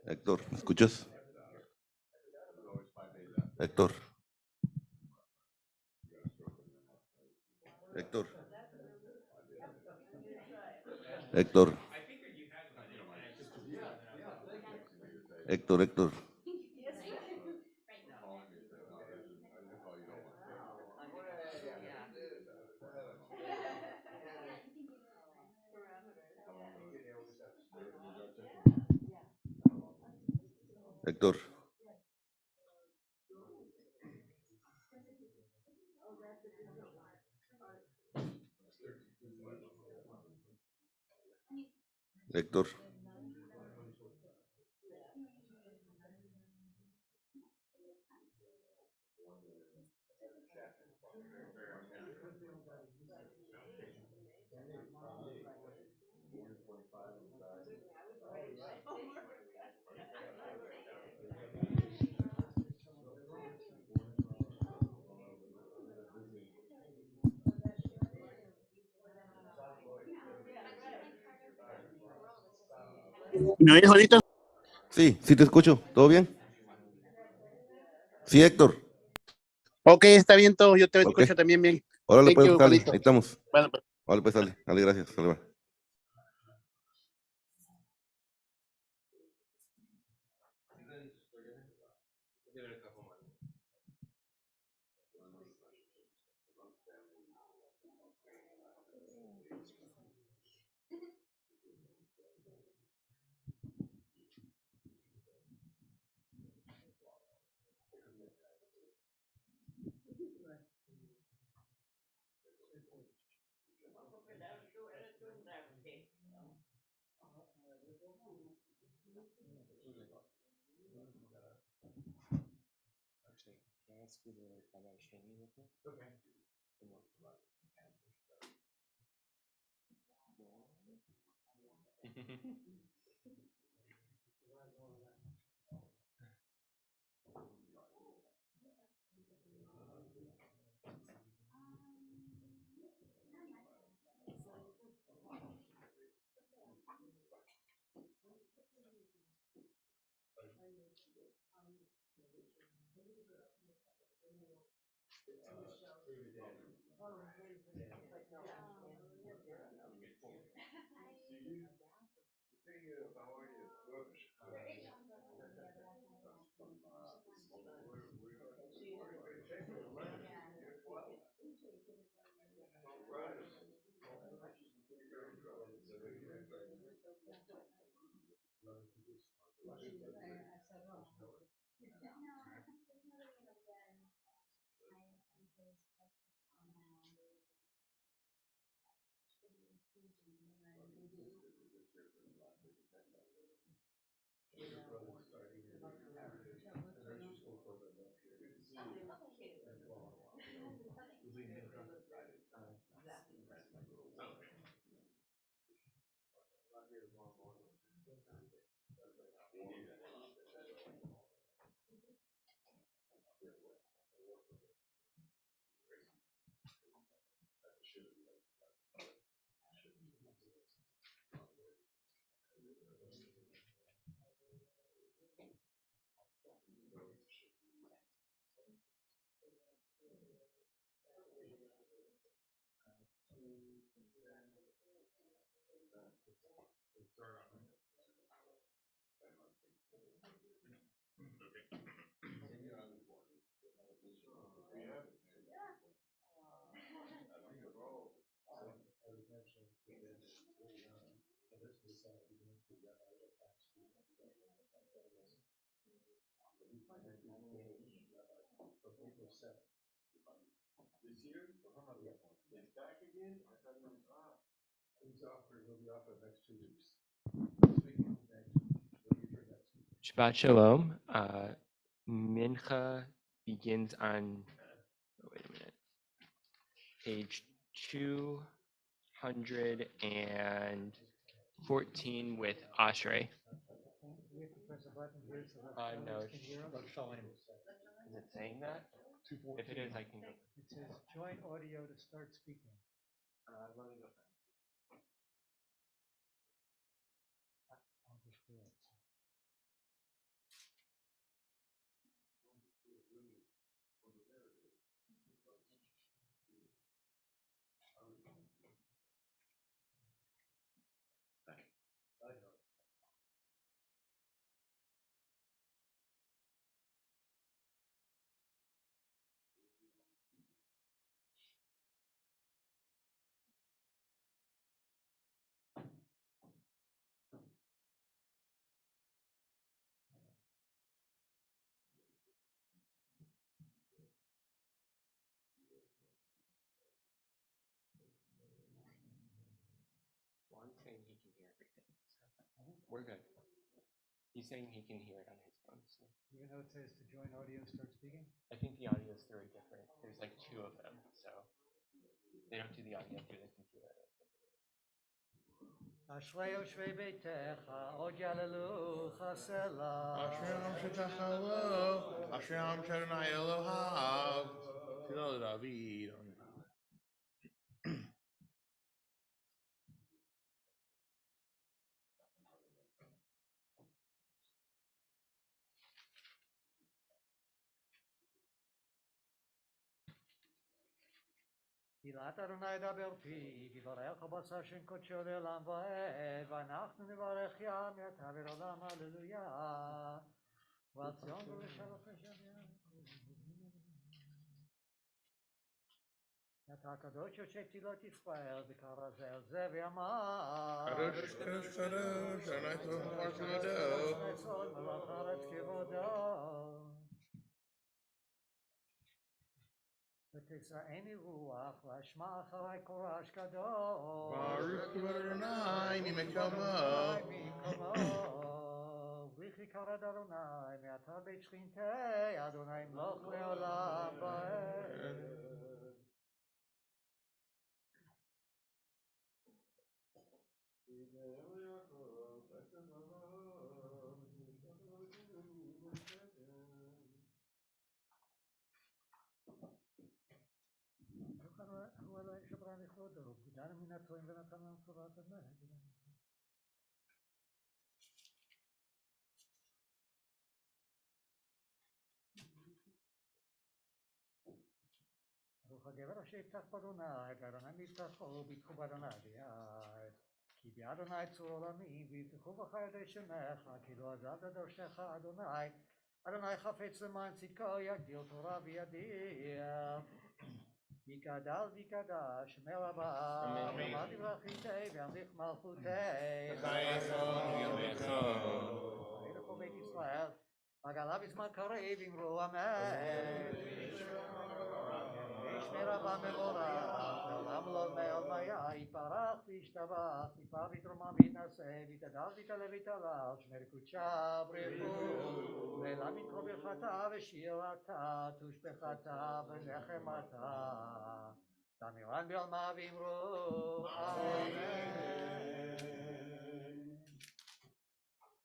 Héctor, ¿me escuchas? Héctor. Héctor. Héctor. Héctor, Héctor. Héctor. Héctor. ¿Me oyes ahorita? Sí, sí te escucho. ¿Todo bien? Sí, Héctor. Ok, está bien todo. Yo te Ok. escucho también bien. Órale, Thank pues, you, dale, Juanito. ahí estamos. Bueno, pues. Órale, pues, dale. Dale, gracias. Dale, va. Shabbat Shalom. Minha begins on, wait a minute, page 214 with Ashrei. No, is it saying that? If it is, I can go. It says join audio to start speaking. Let me go. I'll just do it. Juan's saying he can hear everything. We're good. He's saying he can hear it on his phone. So Even though it says to join audio, start speaking. I think the audio is very different. There's like two of them, so they don't do the audio through the computer. אשרי יושבי ביתך, עוד יעללו חסלה. אשרי עם שתחלו, אשרי עם שאדוני אלוהיו. תפילה לדוד. תהילת אדוני דבר פי, יברך הבשר שם קודשו לעולם ועד, ואנחנו נברך ים יתה ולעולם הללויה. ועל ציון ולשלח לשם. אתה הקדוש יושב תהילות ישראל, וקרא זה על זה ואמר. קדוש, קדוש, קדוש, אדוני צבאות כבודו. נצור מלך הארץ כבודו. ותשאני רוח, ואשמע אחרי קורש קדוש. ברוך כבוד אדוני ממקומו. וכי כרת אדוני, מעתה בית שכינתי, אדוני ימלוך לעולם ועד. הוא עלי שברא לכבודו, גידלנו מן הטועים ונתן לנו תורת אדוני. ברוך הגבר אשר יפתח באדוני, ואדוני מבטחו, ביטחו באדוני ביד. כי באדוני צור עולמים, ויבטחו בך ידי שמך, כי לא עזבת דורשך אדוני. אדוני חפץ למען צדקו, יגדיל תורה וידיע. יקדל ויקדש, שמי רבה, רבה דברכיתי, וימליך מלכותי. וילכו בית ישראל, מגלה בזמן קריב, אמרו אמן. שמי רבה מבורך, לעולם לא מעלמיה, יתברך וישתבח, יפע ויתרומם ויתנשא, ויתהדר ויתעלה ויתהלל, שמי קודשה בריחו, לעילם ינקום ברכתה ושירתה, תושבחתה ונחמתה, תמירן בעלמה ואמרו אמן.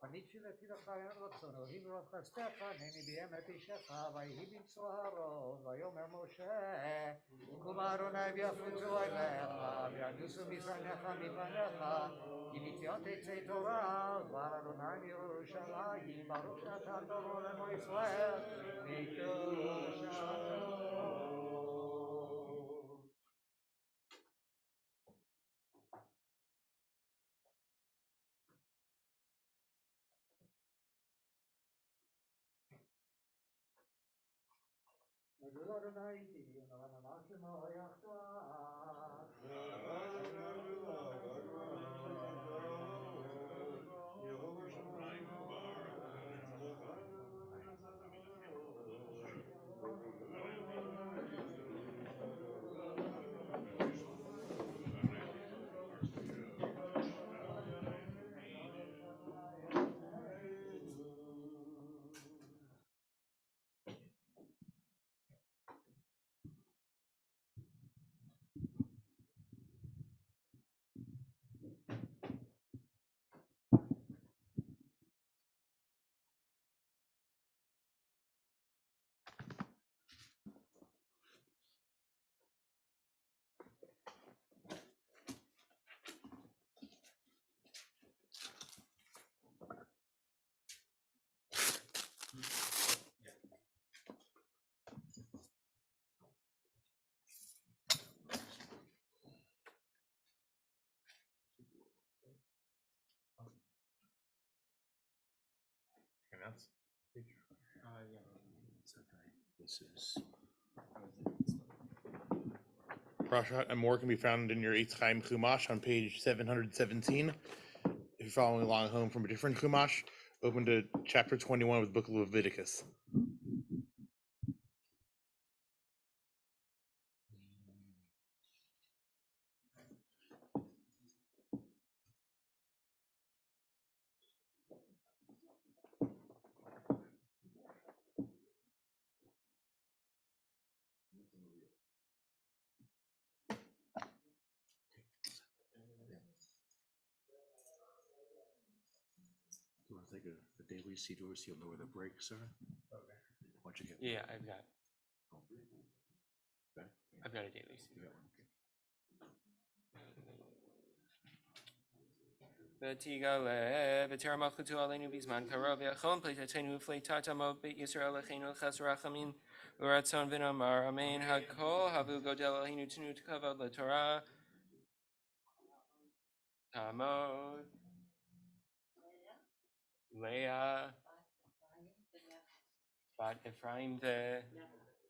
אני תפילתי לך רצון אלוהים ברוב חסדך, הנני בימת אישך, ויהי במצוא הארון, ויאמר משה, קום ארוני ויפוצו אליך, וינוסו מזרעך מפניך, כי מציון תצא תורה, דבר ארוני מירושלים, ברוך נתן תורו לעמו ישראל, מקדושתו. This is. Parashat and more can be found in your Eitz Chaim Chumash on page 717. If you're following along home from a different Chumash, open to chapter 21 of the book of Leviticus. You want to take a daily siddur so you'll know where the breaks are? Okay. Why don't you get? Yeah, I've got Okay. I've got a daily You siddur. got one, okay. ותגלה ותראה מלכותו עלינו בזמן קרוב ויחון פליטתנו ופליטת עמו בית ישראל אחינו לחסר רחמים ורצון ונאמר אמן הכל הבו גודל עלינו תנו כבוד לתורה תעמוד לאה בת אפרים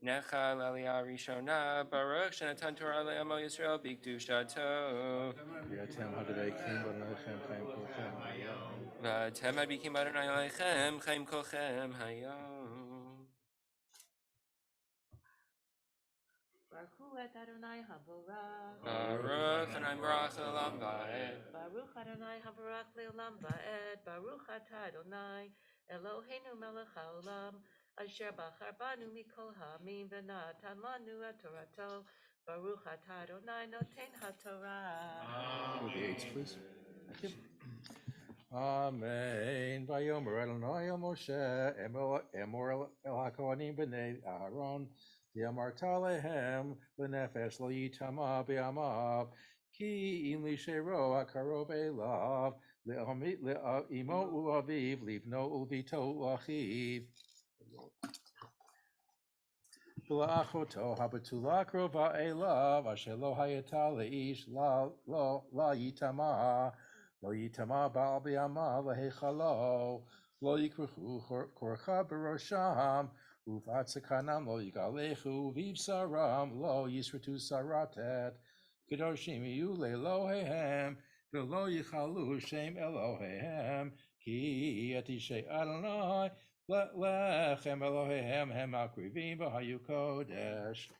ונחל עלייה ראשונה ברוך שנתן תורה לעמו ישראל בקדושתו ויתם הדבקים בנכם חיים כולכם היום. ואתם מדביקים באדוני עליכם חיים כולכם היום. ברכו את אדוני הבורך. ברוך אדוני מברך לעולם ועד. ברוך אדוני הבורך לעולם ועד. ברוך אתה אדוני אלוהינו מלך העולם אשר בחר בנו מכל העמים ונתן לנו את תורתו. ברוך אתה אדוני נותן התורה. With the eights, please. Amen. Vayomer Adonai el Moshe, emor el hakohanim b'nei Aaron, v'amarta lehem l'nefesh lo yitama b'amav, ki im lishero akarov elav, le'imo u'aviv, livno u'vito u'achiv. V'la'achoto habatula krova elav, asher lo hayata le'ish la yitama, לא יטמא בעל בימה להיכלו, לא יקרחו כורחה בראשם, ובעת סכנם לא יגלחו, ובבשרם לא ישרטו שרתת, קדושים יהיו לאלוהיהם, ולא יכלו שם אלוהיהם, כי את אישי אדוני לחם אלוהיהם הם מקריבים והיו קודש.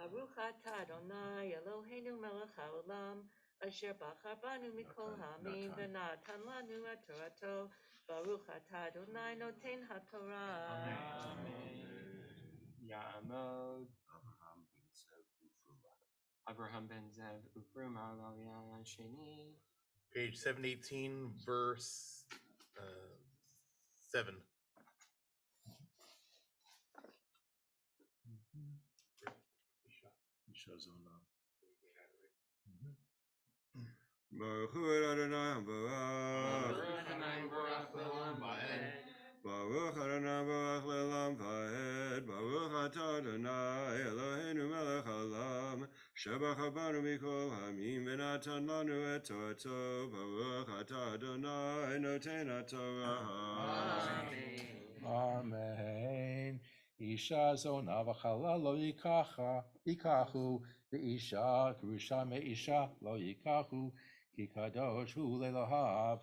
Baruch atah Adonai Eloheinu melech haolam asher bachar banu mikol ha'amim v'natan lanu et Torato. Baruch atah Adonai noten haTorah. Ya'amod Abraham ben Zev Ufruma Lalia Sheni. Page 718, verse 7. Baruch Hu Adonai Baruch. Baruch Adonai Baruch Le'olam Va'ed. Baruch Atah Adonai Eloheinu melech haolam shebachar banu mikol ha'amim v'natan lanu et Torato. Baruch Atah Adonai noten haTorah. Amen. Isha zona v'chala lo yikachu v'isha grusha me'isha lo yikachu ki kadosh hu le'lohav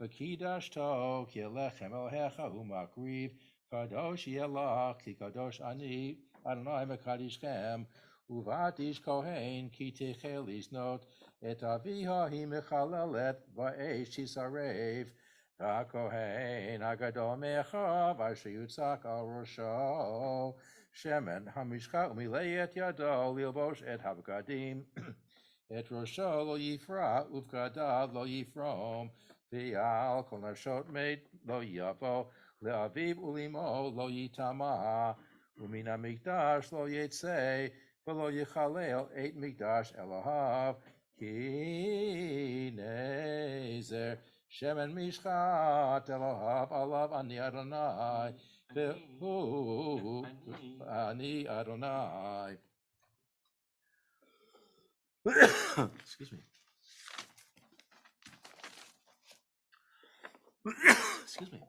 v'kidashto ki lechem Elohecha u'makriv kadosh yelach ki kadosh ani Adonai mekadishchem uvatish kohen ki techel lisnot et aviha hi mechalelet va'esh tisarev HaKohen Agadol Mechav Asher Yutzak Al Rosho Shemen Hamishcha Umilei Et Yado Lilbosh Et Habgadim Et Rosho Lo Yifra Uvgadav Lo Yifrom V'Yal Kol Nashot Meit Lo Yavo Le'aviv Ulimo Lo Yitama Umin HaMikdash Lo Yetzei V'Lo Yichalel Et Mikdash Elohav Ki Nezer Shemen Mishchat Elohav Alav Ani Adonai Vehu Ani Adonai. Excuse me. Excuse me.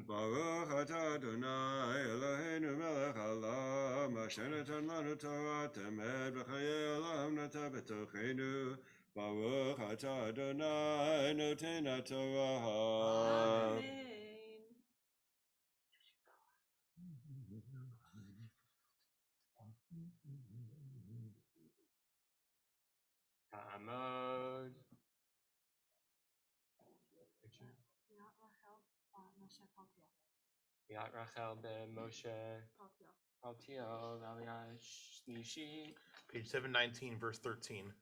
Baruch atah Adonai Eloheinu melech haolam asher natan lanu Torah temed v'chayei olam nata b'tochenu. Baruch atah Adonai noten haTorah. Amen. Ya'amod Yat Rachel ben Moshe Paltiel Lalia Shlishi. Page 719, verse 13.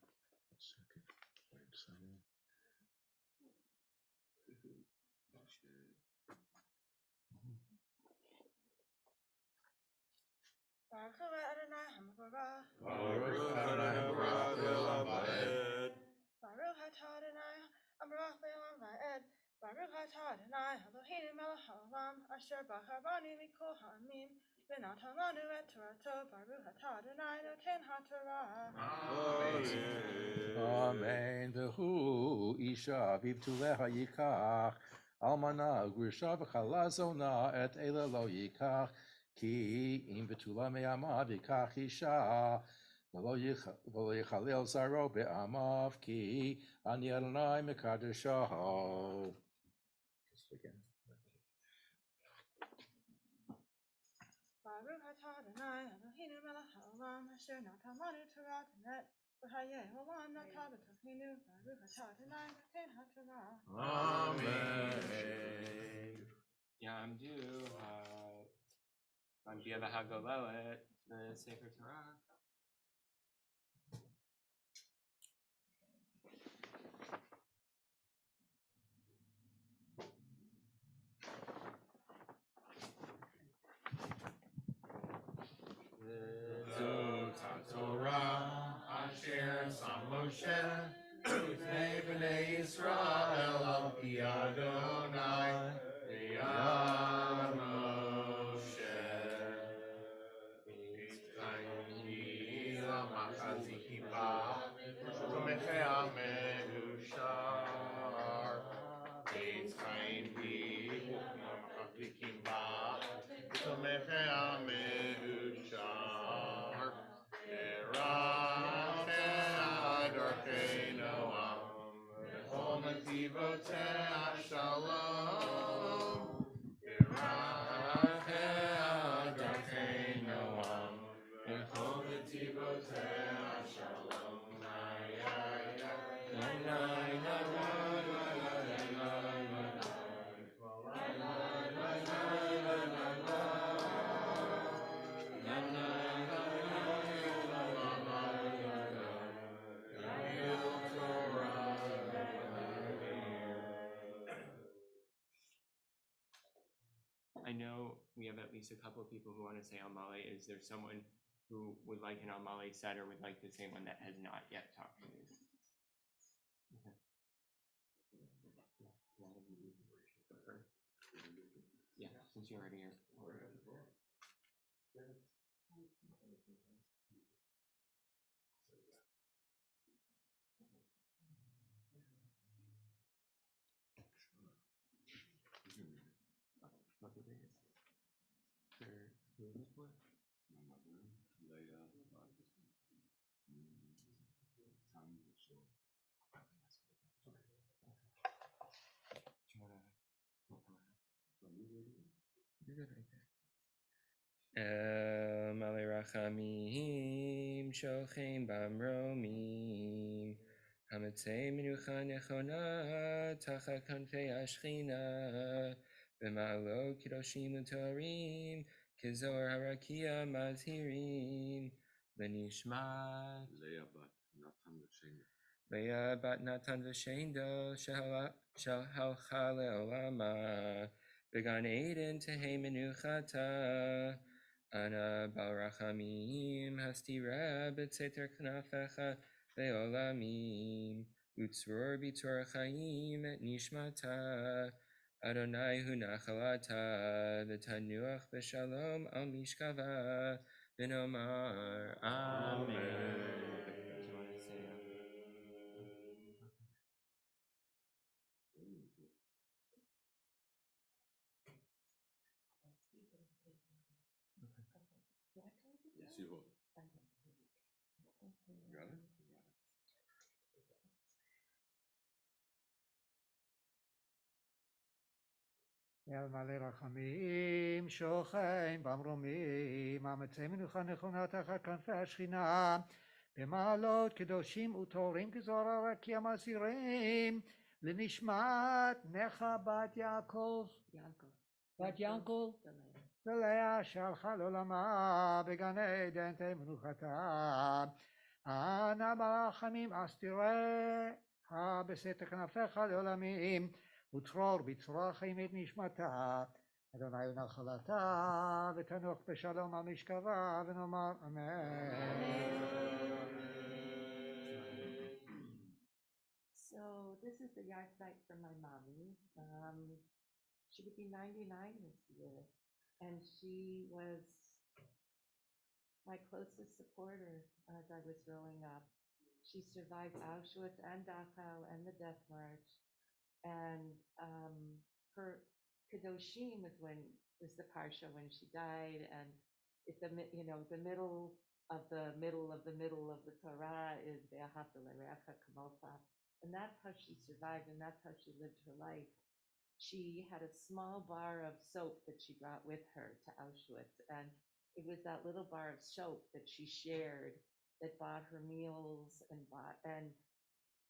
Baruch Adonai Hamavarah. Baruch Adonai Baruch Le'olam Va'ed. Baruch atah Adonai Baruch Le'olam Va'ed. Baruch atah Adonai Eloheinu melech haolam asher bachar banu mikol ha'amim v'natan lanu et Torato. Baruch atah Adonai noten haTorah. Amen. Vehu Isha Vivtuleha Yikach Almana Grusha V'chala Zona Et Ele Lo Yikach Ki Im V'tula Me'amav Yikach Isha V'lo Yichalel Zaro Be'amav Ki Ani Adonai Mekadeshaho. Baruch atah Adonai Eloheinu melech haolam asher natan lanu Torah temet v'chayei olam nata b'tochenu. Baruch atah Adonai noten haTorah. Amen. Ya'amdu Manbia Hagolelet, the Sefer Torah. Torah Asher Sam Moshe Ufnei Bnei Yisrael Al Pi Adonai V'yam Moshe V'yitzchayim Lamachazi Kippah V'tomechei Me'ushar V'yitzchayim Lamachazi Kippah V'tomechei Me'ushar we have at least a couple of people who want to say Almale. Is there someone who would like an Almale set or would like to say one that has not yet talked to me? Okay. Yeah, since you're already here. You're good right there. Male rachamim shochem bamromim hamatzei menucha nechona tachat kanfei ashchina b'ma'alo kidoshim u'torim kizor harakia mazhirim v'nishmat Leah bat Natan v'shendo shehalcha le'olama Began Eden Tehe Menuchata Ana Bal Rachamim Hastira Betzeter Knafecha Leolamim Utzror Bitor Chaim Et Nishmata Adonai Hu Nachalata V'tanuach B'shalom Al Mishkava V'nomar Amen. אל מלא רחמים, שוכן במרומים, אמצי מנוחה נכונה תחת כנפי השכינה, במעלות קדושים וטהורים כזוהר הרקיע מזהירים, לנשמת נכה בת יעקב, בת ינקל, ולאה שהלכה לעולמה בגן עדן תהא מנוחתה. אנא ברחמים אסתיריה בסתר כנפיך לעולמים, וצרור בצרור החיים את נשמתה, אדוני הוא נחלתה, ותנוח בשלום על משכבה, ונאמר אמן. So this is the yahrzeit for my mommy. She would be 99 this year, and she was my closest supporter as I was growing up. She survived Auschwitz and Dachau and the Death March, and her Kedoshim was the parsha when she died, and it's the middle of the middle of the middle of the Torah is Ve'ahavta l'reacha kamocha. And that's how she survived, and that's how she lived her life. She had a small bar of soap that she brought with her to Auschwitz, and it was that little bar of soap that she shared that bought her meals and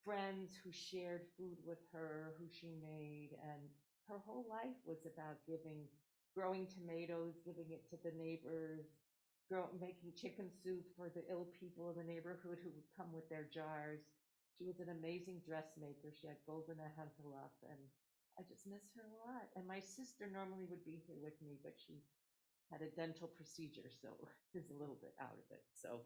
friends who shared food with her, who she made, and her whole life was about growing tomatoes, giving it to the neighbors, making chicken soup for the ill people in the neighborhood who would come with their jars. She was an amazing dressmaker. She had golden ahantalach, and I just miss her a lot. And my sister normally would be here with me, but she had a dental procedure, so is a little bit out of it. So,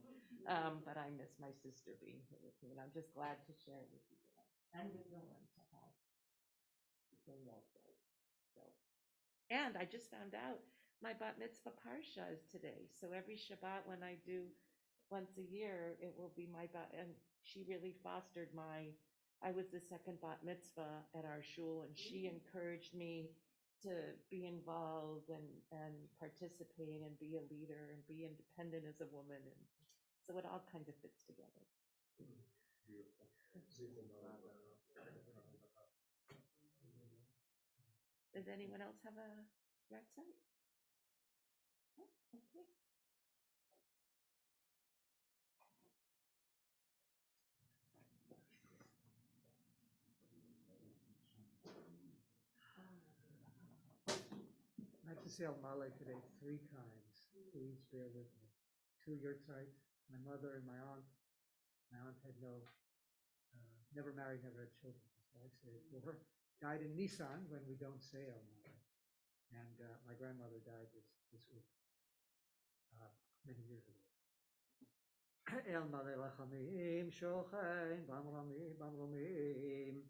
but I miss my sister being here with me, and I'm just glad to share it with you today. And with no one to have the same yahrzeit. So, and I just found out my bat mitzvah parsha is today. So every Shabbat when I do once a year, it will be my bat, and she really fostered I was the second bat mitzvah at our shul, and she encouraged me to be involved and participate and be a leader and be independent as a woman, and so it all kind of fits together. Does anyone else have a yahrzeit? Oh, okay. I have to say Almale today 3 times. Please bear with me. 2 yahrzeits, my mother and my aunt. My aunt had never married, never had children. So I say 4. Died in Nisan when we don't say Almale. And my grandmother died this week, many years ago. El male rachamim shochem במרומים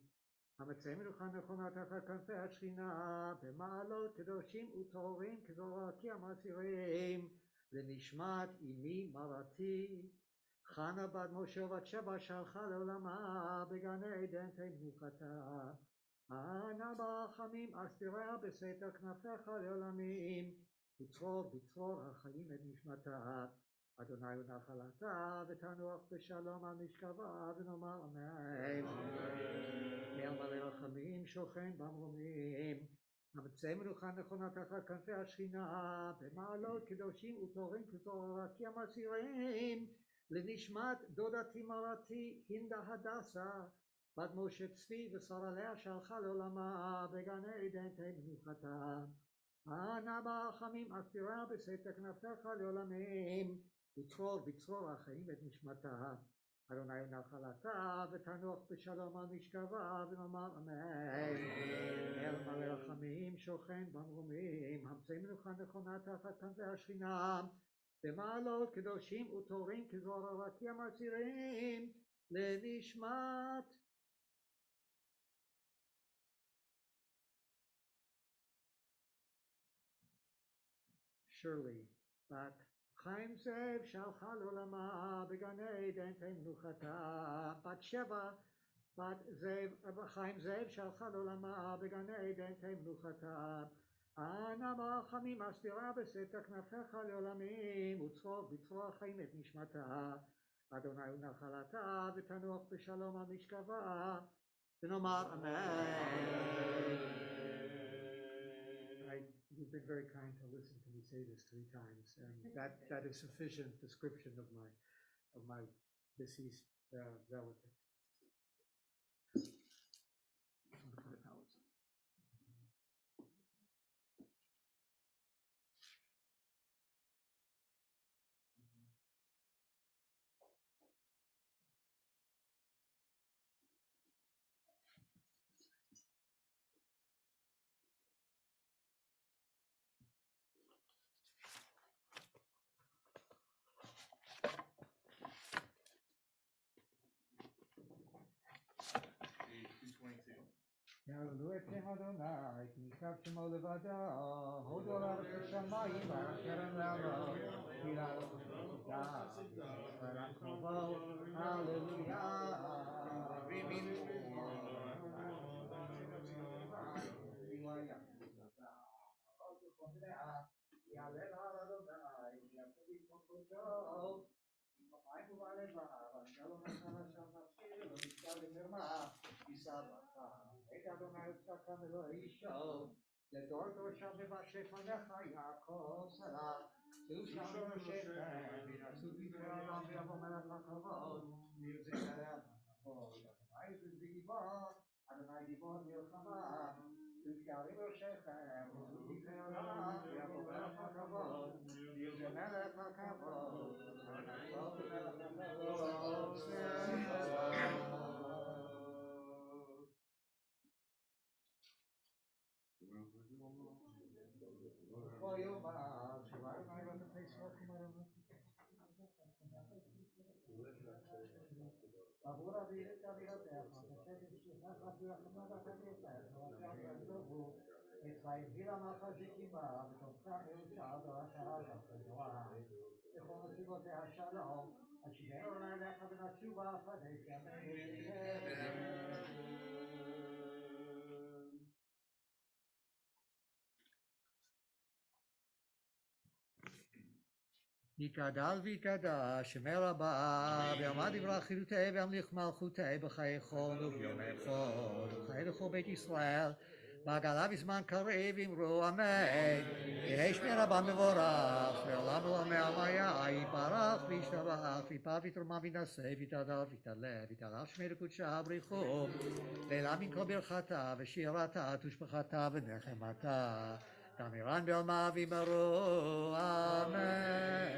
המצא מלוכה נכונה תחת כנפי השכינה במעלות קדושים וטהורים כזורקים אסירים לנשמת אמי מרתי חנה בת משה בת שבע שהלכה לעולמה בגן עדן תמנוחתה אנא ברחמים אסתיריה בסתר כנפיך לעולמים וצרור בצרור החיים את נשמתה אדוני הוא נחלתה ותנוח בשלום על משכבה ונאמר אמן. אל מלא רחמים שוכן במרומים המצא מלוכה נכונה תחת כנפי השכינה במעלות קדושים וטהורים כזורקים אסירים לנשמת דודתי מרתי הינדה הדסה בת משה צבי ושרה לאה שהלכה לעולמה בגן עדן תמנוחתה אנא ברחמים אסתיריה בסתר כנפיך לעולמים וצרור בצרור החיים את נשמתה אדוני הוא נחלתה ותנוח בשלום על משכבה ונאמר אמן. אל מלא רחמים שוכן במרומים המצא מלוכה נכונה תחת כנפי השכינה במעלות קדושים וטהורים כזורקים אסירים לנשמת Shirley בת חיים זאב שהלכה לעולמה בגן עדן תמנוחתה בת שבע בת חיים זאב שהלכה לעולמה בגן עדן תמנוחתה אנא ברחמים אסתיריה בסתר כנפיך לעולמים וצרור בצרור החיים את נשמתה אדוני הוא נחלתה ותנוח בשלום על משכבה ונאמר אמן. You've been very kind to listen to me say this 3 times, and that is sufficient description of my deceased relative. יעלו אתכם אדוני, כי נשכב שמו לבדו, הודו לארץ השמיים, והקרן לעלות, כי לעלות תודה, ורק קרובו, הללויה. יעלה להר אדוני, יעשה בקום קודשו, מים ובלבב, שלום נחלה שם נפשי, ולא נשכב במרמה, יישא ברכה. את אדוני וצדקה אלוהי אישו, לדור דורשיו מבקשי פניך יעקב סלה, שאו שם בראשיכם, וינצו בקרי אדם ויבוא מלך הכבוד, וירצה מלך הכבוד. אדוני זה גיבור, אדוני גיבור מלחמה, ותשערים בראשיכם, וירצו בקרי אדם ויבוא מלך הכבוד, וירצה מלך הכבוד, אדוני טוב ומלך הכבוד, עבור אביך אבירתך, ושקט שכחה תרחמה ותגדך, ורצח יעזבו, את חייבי למלכה זקימה, ותומכה מאושר ברכה וחזרה. בכל נסיבותיה שלום, השיבנו אליך ונשובה פניך יקדל ויקדש שמי רבה ויעמד דברי חילותי וימליך מלכותי בחיי חול וביומי חול וחיי לכל בית ישראל בעגלה בזמן קריב אמרו אמן. יהי שמי רבה מבורך לעולם ולעולמי עלמיה יתברך וישתבח ויפאר ויתרומם וינשא ויתהדר ויתעלה ויתהלל שמי לקודשה בריחו לעילם מן כל ברכתה ושירתה ושבחתה ונחמתה תמירן בעלמה וימרו אמן.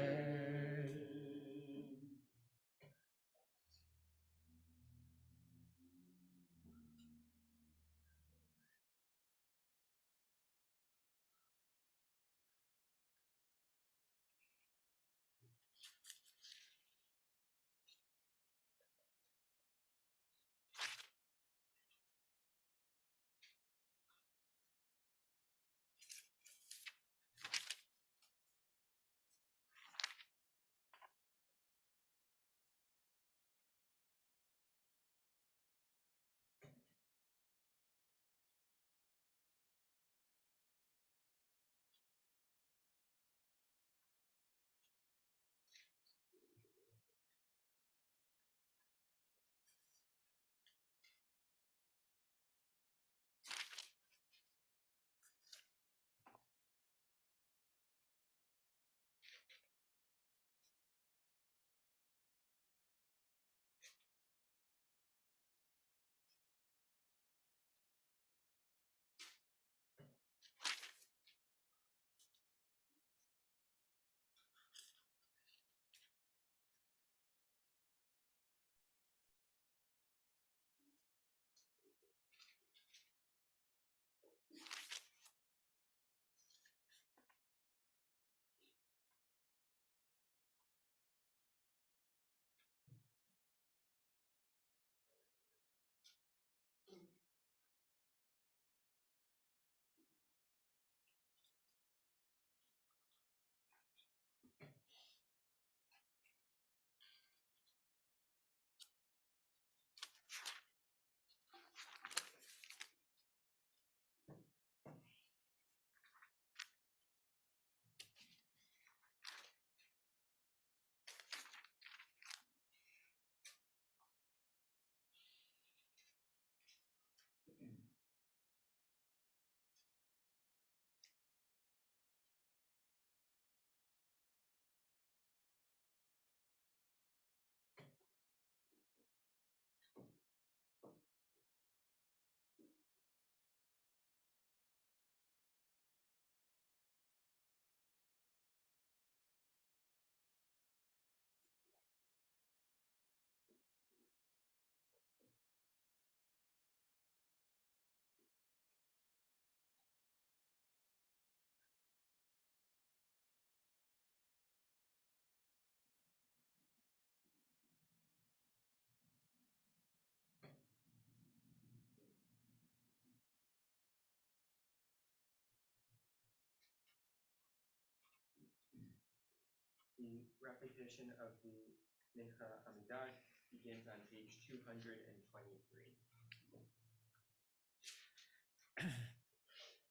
The repetition of the Minha Amidah begins on page 223.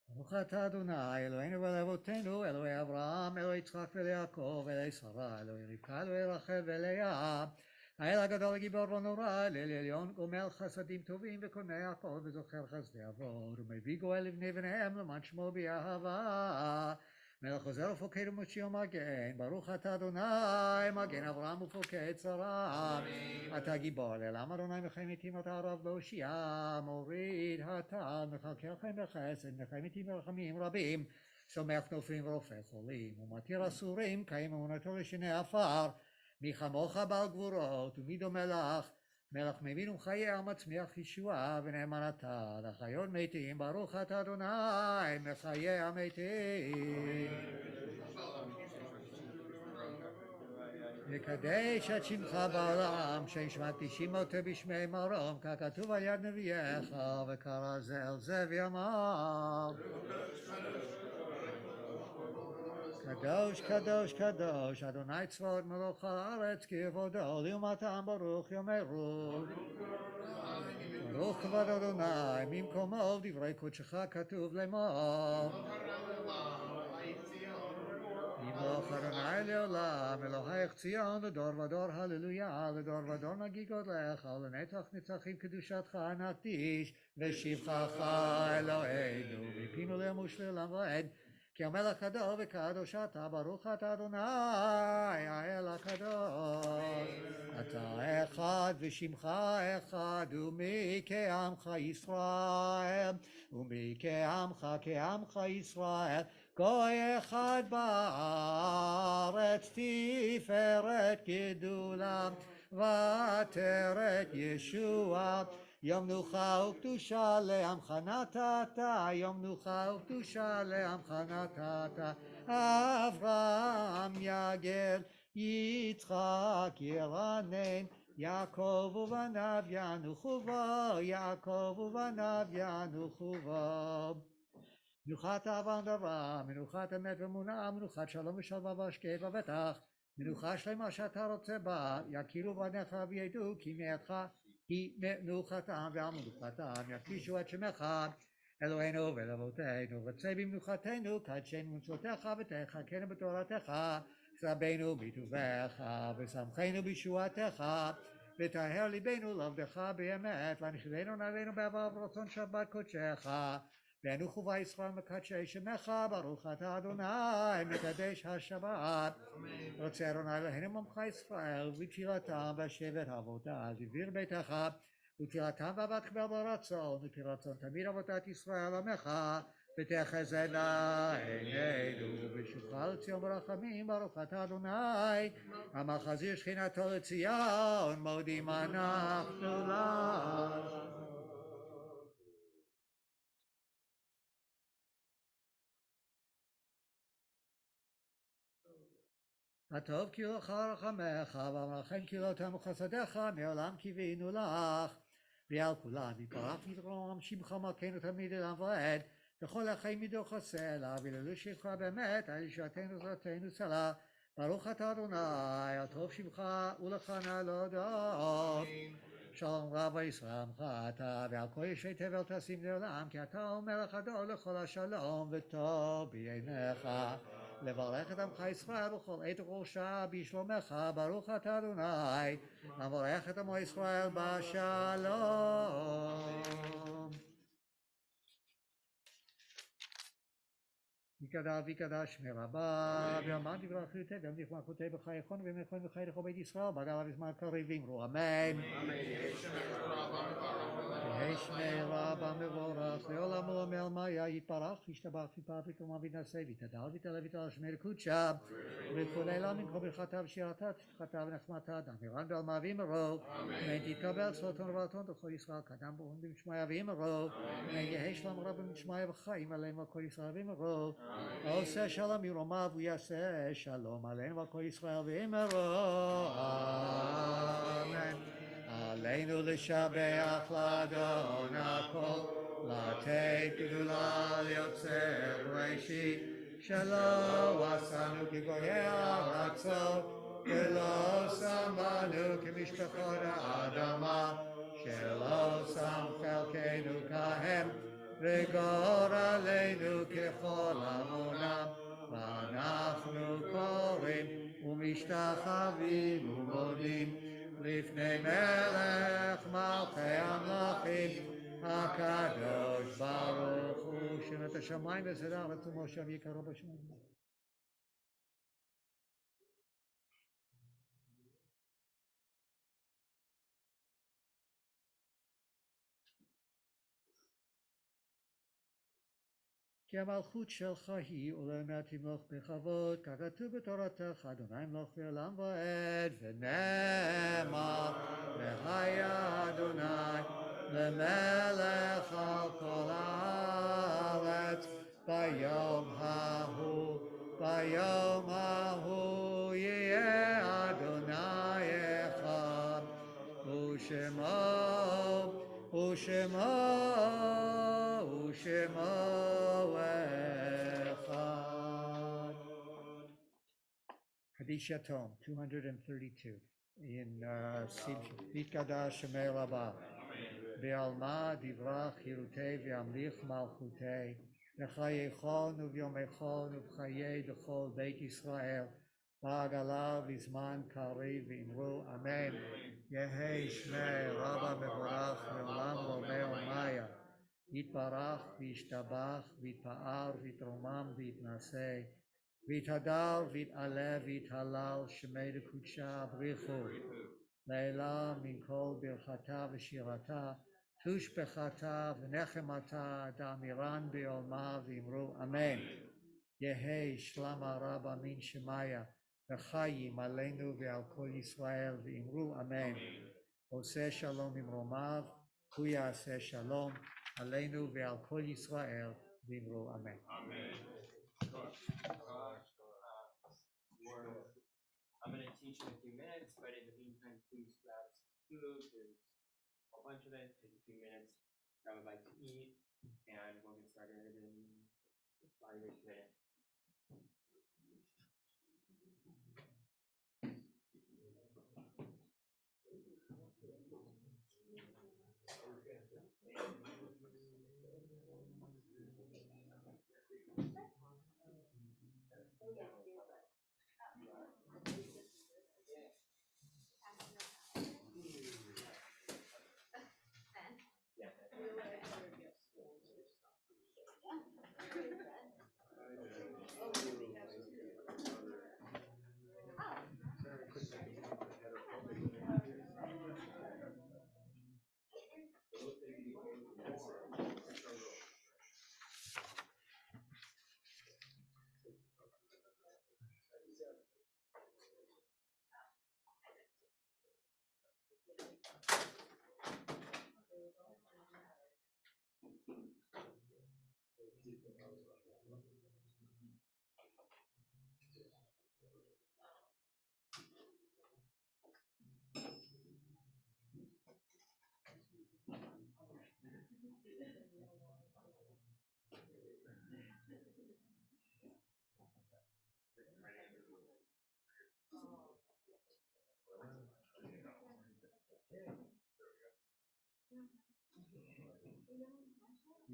ברוך אתה אדוני אלוהינו ואלוהינו אלוהי אברהם אלוהי יצחק וליעקב אלוהי שרה אלוהי רבקה אלוהי רחל ולאה האל הגדול הגיבור ונורא אל עליון גומל חסדים טובים וקונה הכל וזוכר חסדי אבות ומביא גואל לבני בניהם למען שמו באהבה מלך חוזר ופוקד ומושיע מגן ברוך אתה אדוני מגן אברהם ופוקד שרה אתה גיבור לעולם אדוני מחיים מתים אתה רב להושיע מוריד הטל מכלכל חיים בחסד מחיים מתים ברחמים רבים סומך נופלים ורופא חולים ומתיר אסורים קיים אמונתו לשני עפר מי כמוך בעל גבורות ומי דומה לך מלך מבין ומחיה מצמיח ישועה ונאמן אתה לחיות מתים ברוך אתה אדוני מחיי המתים וקדש את שמך בעולם שהשמעתי שמות בשמי מרום ככתוב על יד נביאך וקרא זה אל זה ויאמר קדוש קדוש קדוש אדוני צבאות מלוך הארץ כבודו לעומתם ברוך יאמרו ברוך כבוד אדוני ממקומו דברי קודשך כתוב לאמור ימלוך אדוני לעולם אלוהיך ציון לדור ודור הללויה לדור ודור נגיגות לך לנצח נצחים קדושתך נקדיש ושבחך אלוהינו מפינו למוש לעולם ועד כי המלך גדול וקדוש אתה ברוך אתה אדוני האל הקדוש אתה אחד ושמך אחד ומי כעמך ישראל ומי כעמך ישראל גוי אחד בארץ תפארת גדולה ועטרת ישועה יום מנוחה וקדושה לעמך נתת יום מנוחה וקדושה לעמך נתת אברהם יגל יצחק ירנן יעקב ובניו ינוחו בו יעקב ובניו ינוחו בו מנוחת אהבה ונדבה מנוחת אמת ואמונה מנוחת שלום ושלווה והשקט ובטח מנוחה שלמה שאתה רוצה בה יכירו בניך וידעו כי מעתך היא מנוחתם והמנוחתם יקדישו את שמך אלוהינו ולאבותינו רצה במנוחתנו קדשנו מצוותיך ותחכנו בתורתך שרבנו בטובך ושמחנו בישועתך וטהר ליבנו לעבדך באמת והנכבדנו נעלינו בעבר ורצון שבת קודשך וינוחו בישראל מקדשי שמך ברוך אתה אדוני מקדש השבת רוצה אדוני אלוהינו ממך ישראל ובתפילתם בשבט אבותה דביר ביתך ותפילתם ואהבת קבל ברצון וכי רצון תמיד אבותת ישראל עמך ותחזינה עינינו בשובך לציון ברחמים ברוך אתה אדוני המחזיר שכינתו לציון מודים אנחנו לך הטוב כי לך רחמך והמרחם כי לא תמו חסדיך מעולם קיווינו לך ועל כולם יתברך ויתרום שמך מלכנו תמיד לעולם ועד וכל החיים מדוח הסלע וללו שמך באמת על ישועתנו עזרתנו סלע ברוך אתה אדוני הטוב שמך ולך נא להודות שלום רב ישראל עמך אתה ועל כל ישי תבל תשים לעולם כי אתה המלך גדול לכל השלום וטוב בעיניך לברך את עמך ישראל בכל עת וראשה בשלומך ברוך אתה אדוני מברך את עמו ישראל בשלום ויקדש שמי רבה ואמן דברי חיותי ואמליך מלכותי בחייכון ומלכון וחי לכל בית ישראל בגלל בזמן קריב אמרו אמן יהי שמי רבה מבורך לעולם ולעולמי מיה יתברך ישתבח ויפאר ותרומה ויתנשא ויתהדר ויתעלה ויתעלה שמי לקודשה וכולי לעמים כל ברכתה ושירתה תפחתה ונחמתה דמירן בעלמה ואמרו אמן תתקבל צלותון וברתון בכל ישראל קדם ברוך במשמעיה ואמרו אמן יהי שלום רב במשמעיה וחיים עליהם ועל כל ישראל ואמרו עושה שלום מרומיו ויעשה שלום עלינו ועל כל ישראל ואמרו אמן עלינו לשבח לאדון הכל לתת גדולה ליוצר בראשית שלא עשנו כגויי הארצות, ולא שמנו כמשפחות האדמה, שלא שם חלקנו כהם, וגורלנו ככל עמונם, ואנחנו קוראים ומשתחווים ומודים לפני מלך מלכי המלכים, הקדוש ברוך הוא, שנת השמיים וסדר הארץ ומושב יקרו בשמיים. כי המלכות שלך היא עולמת תמלוך בכבוד, ככתוב בתורתך, אדוני ימלוך לעולם ועד, ונאמר, והיה אדוני למלך על כל הארץ, ביום ההוא יהיה אדוני אחד, ושמו אחד. Kadisha Tom 232 in Vitkada Shemei Rabba Be'alma Divrach Hirutei Ve'amlich Malchutei V'chayechon Uvyomechon Uv'chayei Dechol Beit Yisrael V'agala V'zman Kari V'imru Amen Yehei Shmei Rabba Mevorach Le'olam Romeo Maya יתברך וישתבח ויתפאר ויתרומם ויתנשא ויתהדר ויתעלה ויתהלל שמי לקודשה בריחו לעילה מן כל ברכתה ושירתה תושבחתה ונחמתה דאמירן בעולמה ואמרו אמן יהי שלמה רבה מן שמיה וחיים עלינו ועל כל ישראל ואמרו אמן עושה שלום ממרומיו הוא יעשה שלום עלינו ועל כל ישראל ואמרו אמן. I'm going to teach in a few minutes, but in the meantime, please grab some food. There's a whole bunch of it. Take a few minutes, grab a bite to eat, and we'll get started in 5-ish minutes.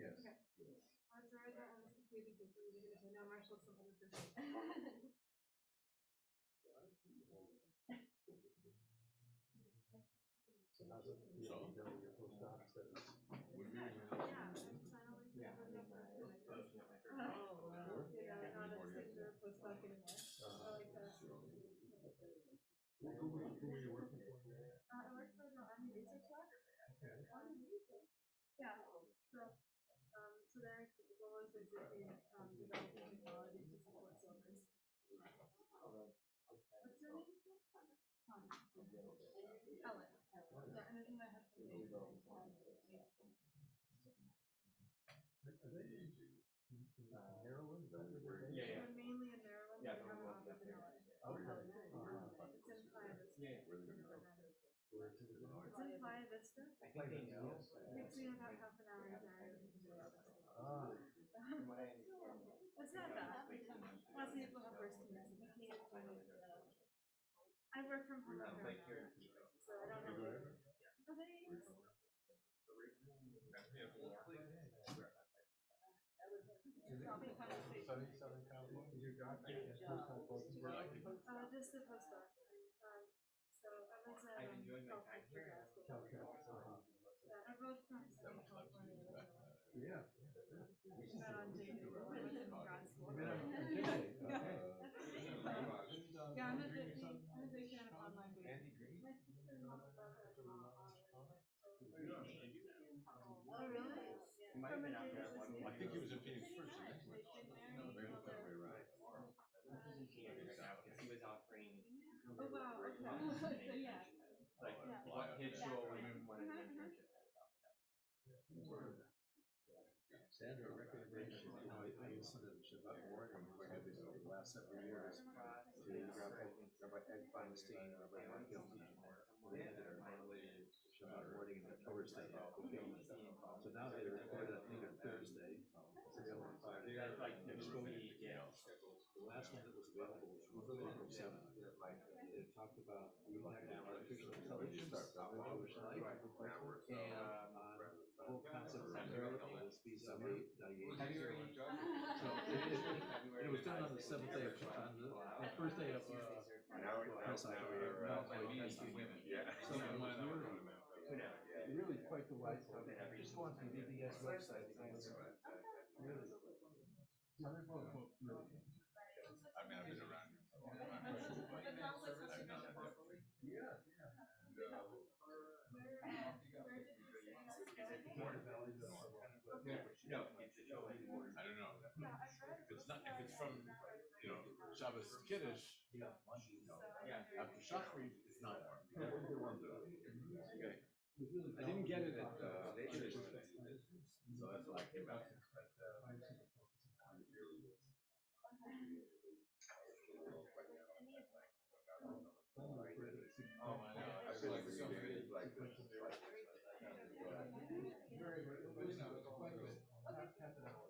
Yes. Okay. Sorry, that one was completely different because I know Marshall's something different. I work for the Army Research Lab. Okay. Yeah. So their goal is basically developing technology to support soldiers. What's your name? Ellen. Yeah, and then I have to name. Yeah. They're mainly in Maryland, but they have an office in LA. It's in Playa Vista. It's in Playa Vista. I think they do. Takes me about half an hour to drive into the office. It's not bad. work from home. Like here in Pico. So I don't know. Oh, thanks. I'll be kind of safe. Southern California. Is your job? Just a postdoc. So I was at I've enjoyed my Caltech time for here. grad school. Yeah, I both from Southern California. Yeah. We met on JP when I was in grad school. Okay. Yeah, I'm a big fan of online dating. My sister and my brother are not on it. Oh, really? From a dating system? I think he was in Phoenix first, and then he went. They've been married. They went the other way around. Because he was offering. Oh, wow, okay. So, yeah. Like, Yeah. what his show when one of the internships. Sandra, recommendation, you know, I listened to Shabbat morning over the last several years. Rabbi Ed Feinstein, Rabbi Mark Gilkey, they did their Shabbat morning and Thursday. So now they recorded, I think, on Thursday. So they only They got like next movie, yeah. The last one that was available was April 7th. They talked about artificial intelligence, Jewish life, and the whole concept of miracle was vis-a-vis Dayan. So it was done on the 7th day of on the first day of Pesach. So it was really quite delightful. Just go on to the VBS website. Really. I mean, I've been around. No, it's a show anymore. I don't know. If it's not, if it's from, you know, Shabbos Kiddush, after Shachrit, it's not one. I didn't get it at Kiddush, so that's why I came out. Oh, I know. I feel like so many like this. Very, but you know, it's quite a bit. Half an hour.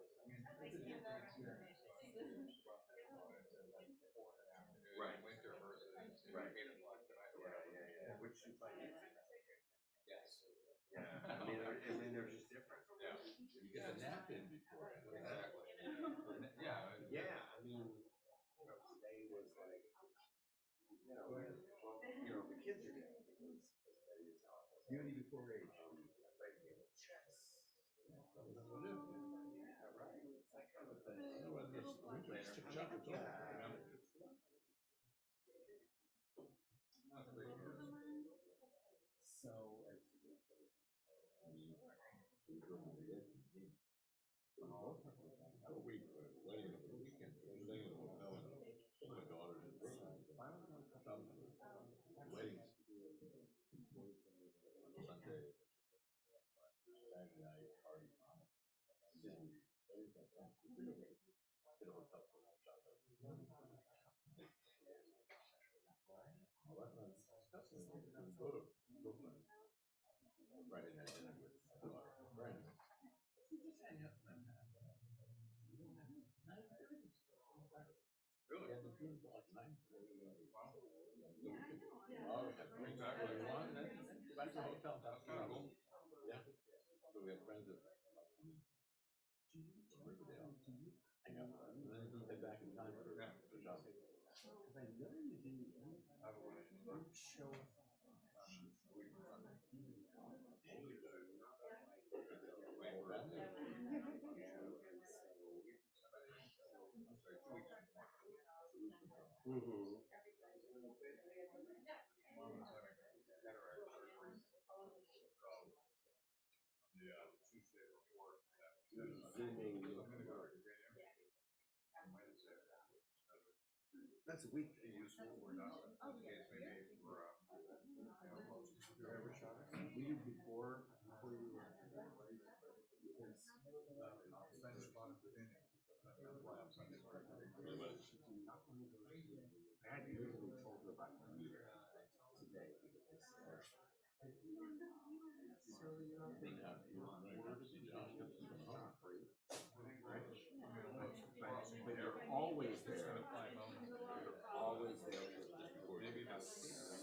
Right. Winter versus Right. 8 o'clock tonight. Yeah. Which you find. Yes. Yeah. I mean, they're just different. Yeah. You get a nap in before. Exactly. Yeah. Yeah. I mean, today was like, the kids are getting Beauty before age. A week, wedding over the weekend, staying in a hotel, and my daughter and weddings. Sunday, Saturday night, party. Get a hotel for that shop. Go to Brooklyn. Friday night dinner with friends. Just hang out in Manhattan. Really? Yeah, the dream like 9. Oh, bring back what you want, and then go back to the hotel. That's kind of cool. Yeah. So we have friends that from Riverdale. Hang out, and then head back in time for shopping. Because I know you do group show. Tuesday before that. That's a week. Useful or not, in case maybe for, Ever shot it? We did before you were. Spanish spot in Virginia. That's why I'm Sunday morning. I had usually told her about the meter today. But you're always there. You're always there just before. Maybe that's.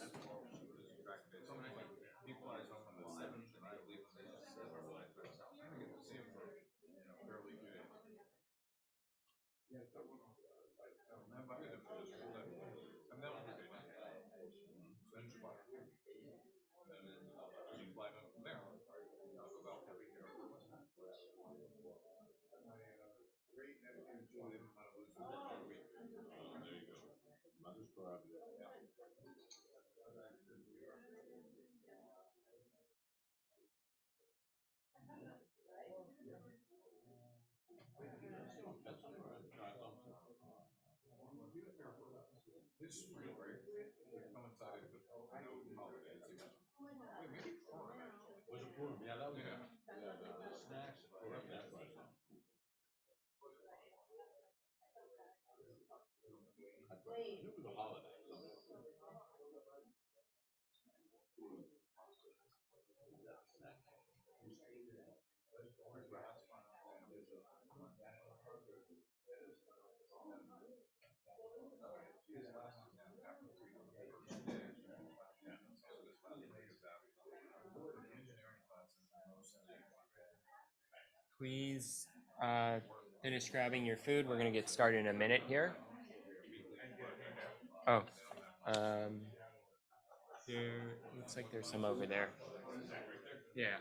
This spring break coincided with no holidays. Wait, maybe Purim actually. Was it Purim? Yeah, that was the snacks at Purim. That's right. It was a holiday. Please finish grabbing your food. We're going to get started in a minute here. Oh, there looks like there's some over there. Yeah.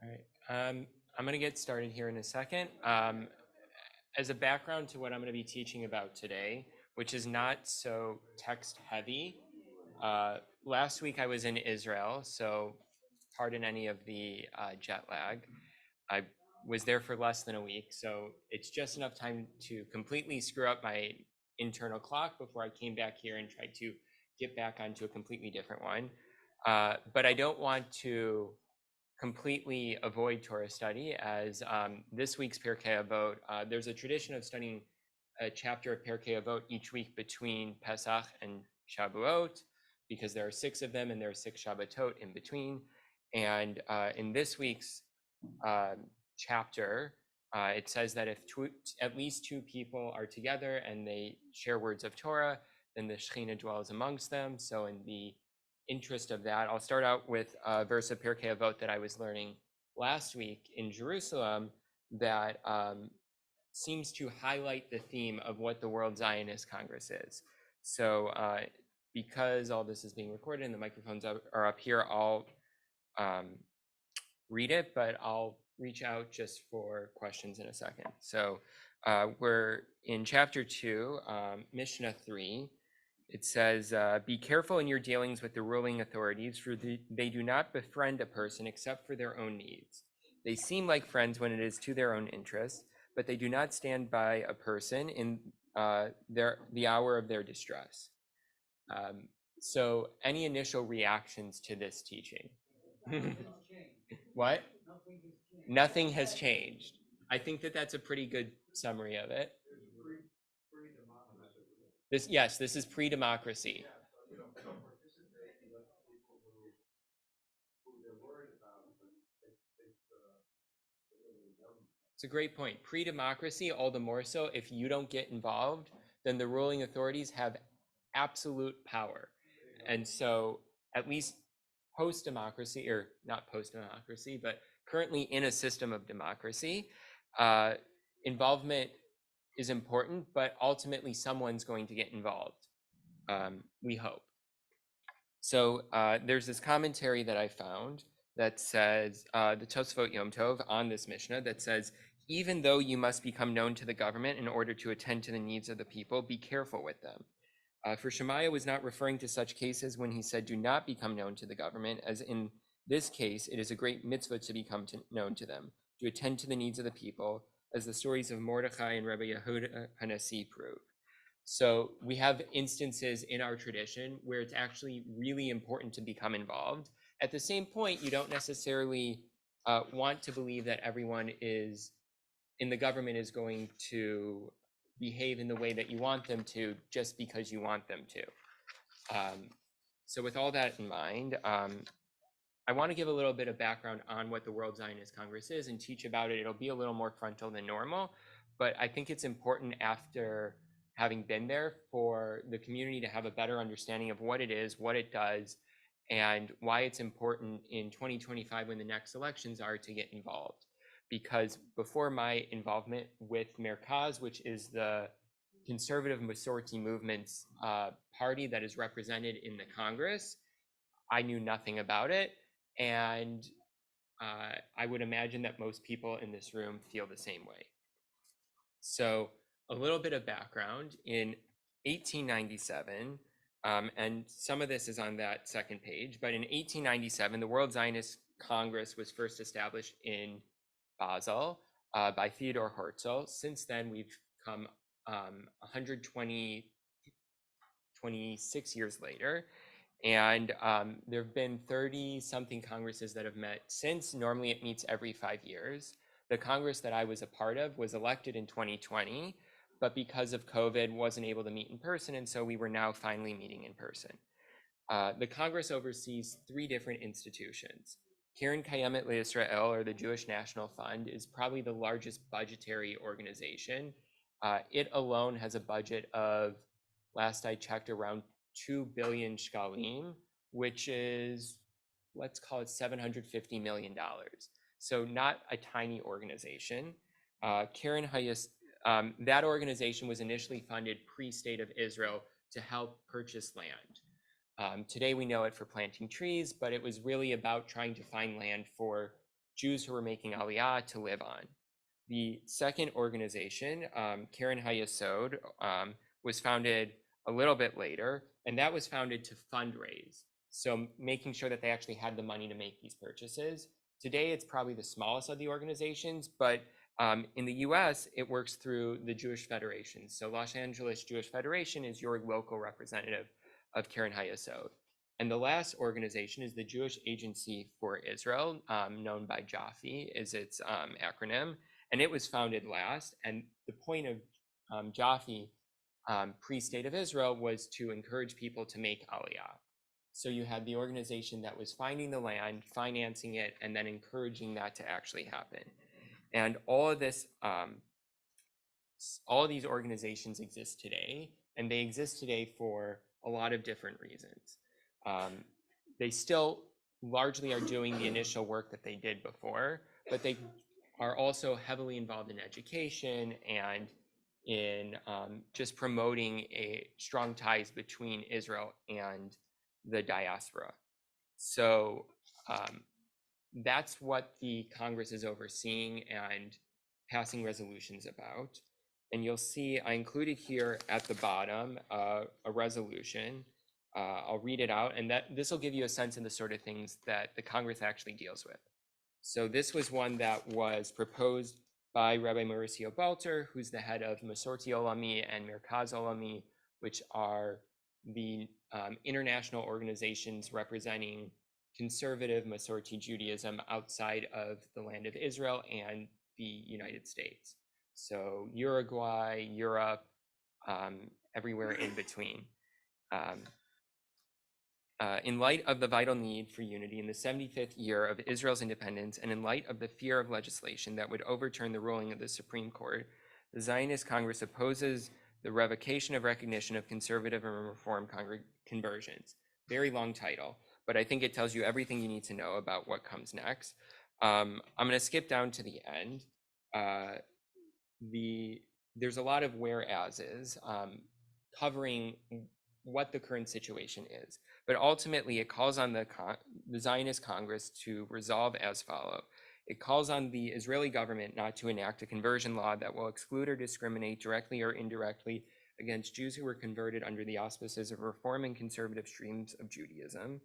All right. I'm going to get started here in a second. As a background to what I'm going to be teaching about today, which is not so text heavy, last week I was in Israel, so pardon any of the jet lag. I was there for less than a week, so it's just enough time to completely screw up my internal clock before I came back here and tried to get back onto a completely different one. But I don't want to completely avoid Torah study, as this week's Pirkei Avot, there's a tradition of studying a chapter of Pirkei Avot each week between Pesach and Shavuot, because there are 6 of them and there are 6 Shabbatot in between. And in this week's chapter, it says that if at least 2 people are together and they share words of Torah, then the Shekhinah dwells amongst them. So in the interest of that, I'll start out with a verse of Pirkei Avot that I was learning last week in Jerusalem that seems to highlight the theme of what the World Zionist Congress is. So because all this is being recorded and the microphones are up here, I'll read it, but I'll reach out just for questions in a second. So we're in chapter 2, Mishnah 3. It says, be careful in your dealings with the ruling authorities, for they do not befriend a person except for their own needs. They seem like friends when it is to their own interest, but they do not stand by a person in the hour of their distress. So any initial reactions to this teaching? What? Nothing has changed. I think that that's a pretty good summary of it. This is pre-democracy. It's a great point. Pre-democracy, all the more so, if you don't get involved, then the ruling authorities have absolute power. And so at least post-democracy, or not post-democracy, but currently in a system of democracy, involvement is important, but ultimately someone's going to get involved. We hope. So there's this commentary that I found that says, the Tosfot Yom Tov on this Mishnah, that says, even though you must become known to the government in order to attend to the needs of the people, be careful with them. For Shemaiah was not referring to such cases when he said, do not become known to the government, as in this case, it is a great mitzvah to become known to them, to attend to the needs of the people, as the stories of Mordechai and Rabbi Yehuda Hanasi prove. So we have instances in our tradition where it's actually really important to become involved. At the same point, you don't necessarily want to believe that everyone is and the government is going to behave in the way that you want them to just because you want them to. So with all that in mind, I want to give a little bit of background on what the World Zionist Congress is and teach about it. It'll be a little more frontal than normal, but I think it's important after having been there for the community to have a better understanding of what it is, what it does, and why it's important in 2025 when the next elections are to get involved. Because before my involvement with Merkaz, which is the conservative Masorti movement's party that is represented in the Congress, I knew nothing about it. And I would imagine that most people in this room feel the same way. So a little bit of background. In 1897, and some of this is on that second page, but in 1897, the World Zionist Congress was first established in Basel by Theodor Herzl. Since then, we've come 26 years later. And there have been 30-something congresses that have met since. Normally, it meets every 5 years. The Congress that I was a part of was elected in 2020, but because of COVID, wasn't able to meet in person, and so we were now finally meeting in person. The Congress oversees 3 different institutions. Keren Kayemet LeYisrael, or the Jewish National Fund, is probably the largest budgetary organization. It alone has a budget of, last I checked, around 2 billion shkalim, which is, let's call it $750 million. So not a tiny organization. Keren Hayes, that organization was initially funded pre-State of Israel to help purchase land. Today we know it for planting trees, but it was really about trying to find land for Jews who were making aliyah to live on. The second organization, Keren HaYesod, was founded a little bit later, and that was founded to fundraise. So making sure that they actually had the money to make these purchases. Today, it's probably the smallest of the organizations, but in the US, it works through the Jewish Federation. So Los Angeles Jewish Federation is your local representative of Keren HaYesod. And the last organization is the Jewish Agency for Israel, known by JAFI is its acronym. And it was founded last. And the point of JAFI pre-State of Israel was to encourage people to make aliyah. So you had the organization that was finding the land, financing it, and then encouraging that to actually happen. And all of this, all of these organizations exist today, and they exist today for a lot of different reasons. They still largely are doing the initial work that they did before, but they are also heavily involved in education and in just promoting a strong ties between Israel and the diaspora. So that's what the Congress is overseeing and passing resolutions about. And you'll see I included here at the bottom a resolution. I'll read it out, and this will give you a sense of the sort of things that the Congress actually deals with. So this was one that was proposed by Rabbi Mauricio Balter, who's the head of Masorti Olami and Merkaz Olami, which are the international organizations representing conservative Masorti Judaism outside of the land of Israel and the United States. So Uruguay, Europe, everywhere in between. In light of the vital need for unity in the 75th year of Israel's independence, and in light of the fear of legislation that would overturn the ruling of the Supreme Court, the Zionist Congress opposes the revocation of recognition of conservative and reform conversions. Very long title, but I think it tells you everything you need to know about what comes next. I'm going to skip down to the end. There's a lot of whereases covering what the current situation is. But ultimately, it calls on the Zionist Congress to resolve as follows. It calls on the Israeli government not to enact a conversion law that will exclude or discriminate directly or indirectly against Jews who were converted under the auspices of reform and conservative streams of Judaism.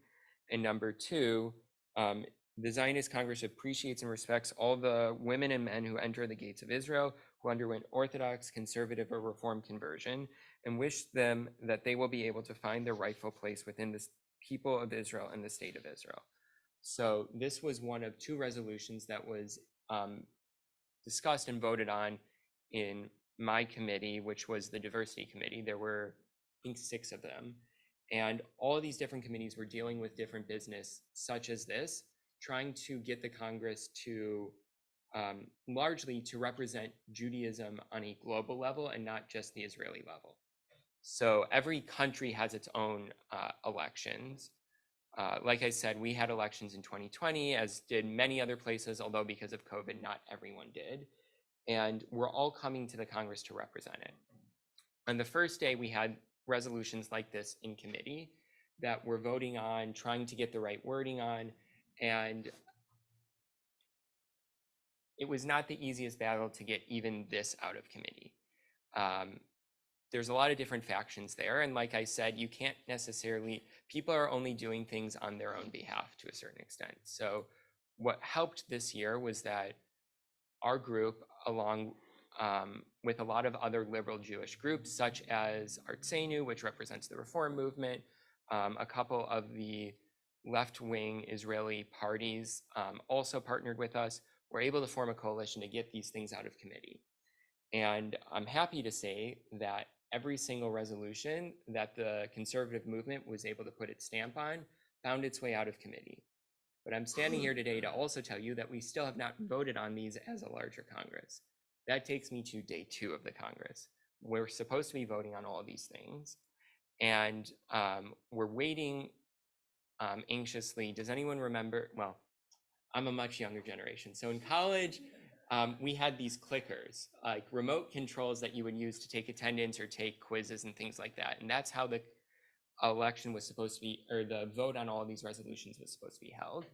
And number 2, the Zionist Congress appreciates and respects all the women and men who enter the gates of Israel, who underwent Orthodox, conservative, or Reform conversion, and wish them that they will be able to find their rightful place within the people of Israel and the state of Israel. So this was one of 2 resolutions that was discussed and voted on in my committee, which was the diversity committee. There were, I think, 6 of them. And all of these different committees were dealing with different business, such as this, trying to get the Congress to largely to represent Judaism on a global level and not just the Israeli level. So every country has its own elections. Like I said, we had elections in 2020, as did many other places, although because of COVID, not everyone did. And we're all coming to the Congress to represent it. On the first day, we had resolutions like this in committee that we're voting on, trying to get the right wording on, and it was not the easiest battle to get even this out of committee. There's a lot of different factions there, and like I said, you can't necessarily, people are only doing things on their own behalf to a certain extent. So what helped this year was that our group, along with a lot of other liberal Jewish groups, such as Artsenu, which represents the Reform movement, a couple of the left-wing Israeli parties also partnered with us, were able to form a coalition to get these things out of committee. And I'm happy to say that every single resolution that the conservative movement was able to put its stamp on found its way out of committee. But I'm standing here today to also tell you that we still have not voted on these as a larger Congress. That takes me to day 2 of the Congress. We're supposed to be voting on all of these things. And we're waiting anxiously. Does anyone remember? Well, I'm a much younger generation. So in college, we had these clickers, like remote controls that you would use to take attendance or take quizzes and things like that. And that's how the election was supposed to be, or the vote on all of these resolutions was supposed to be held.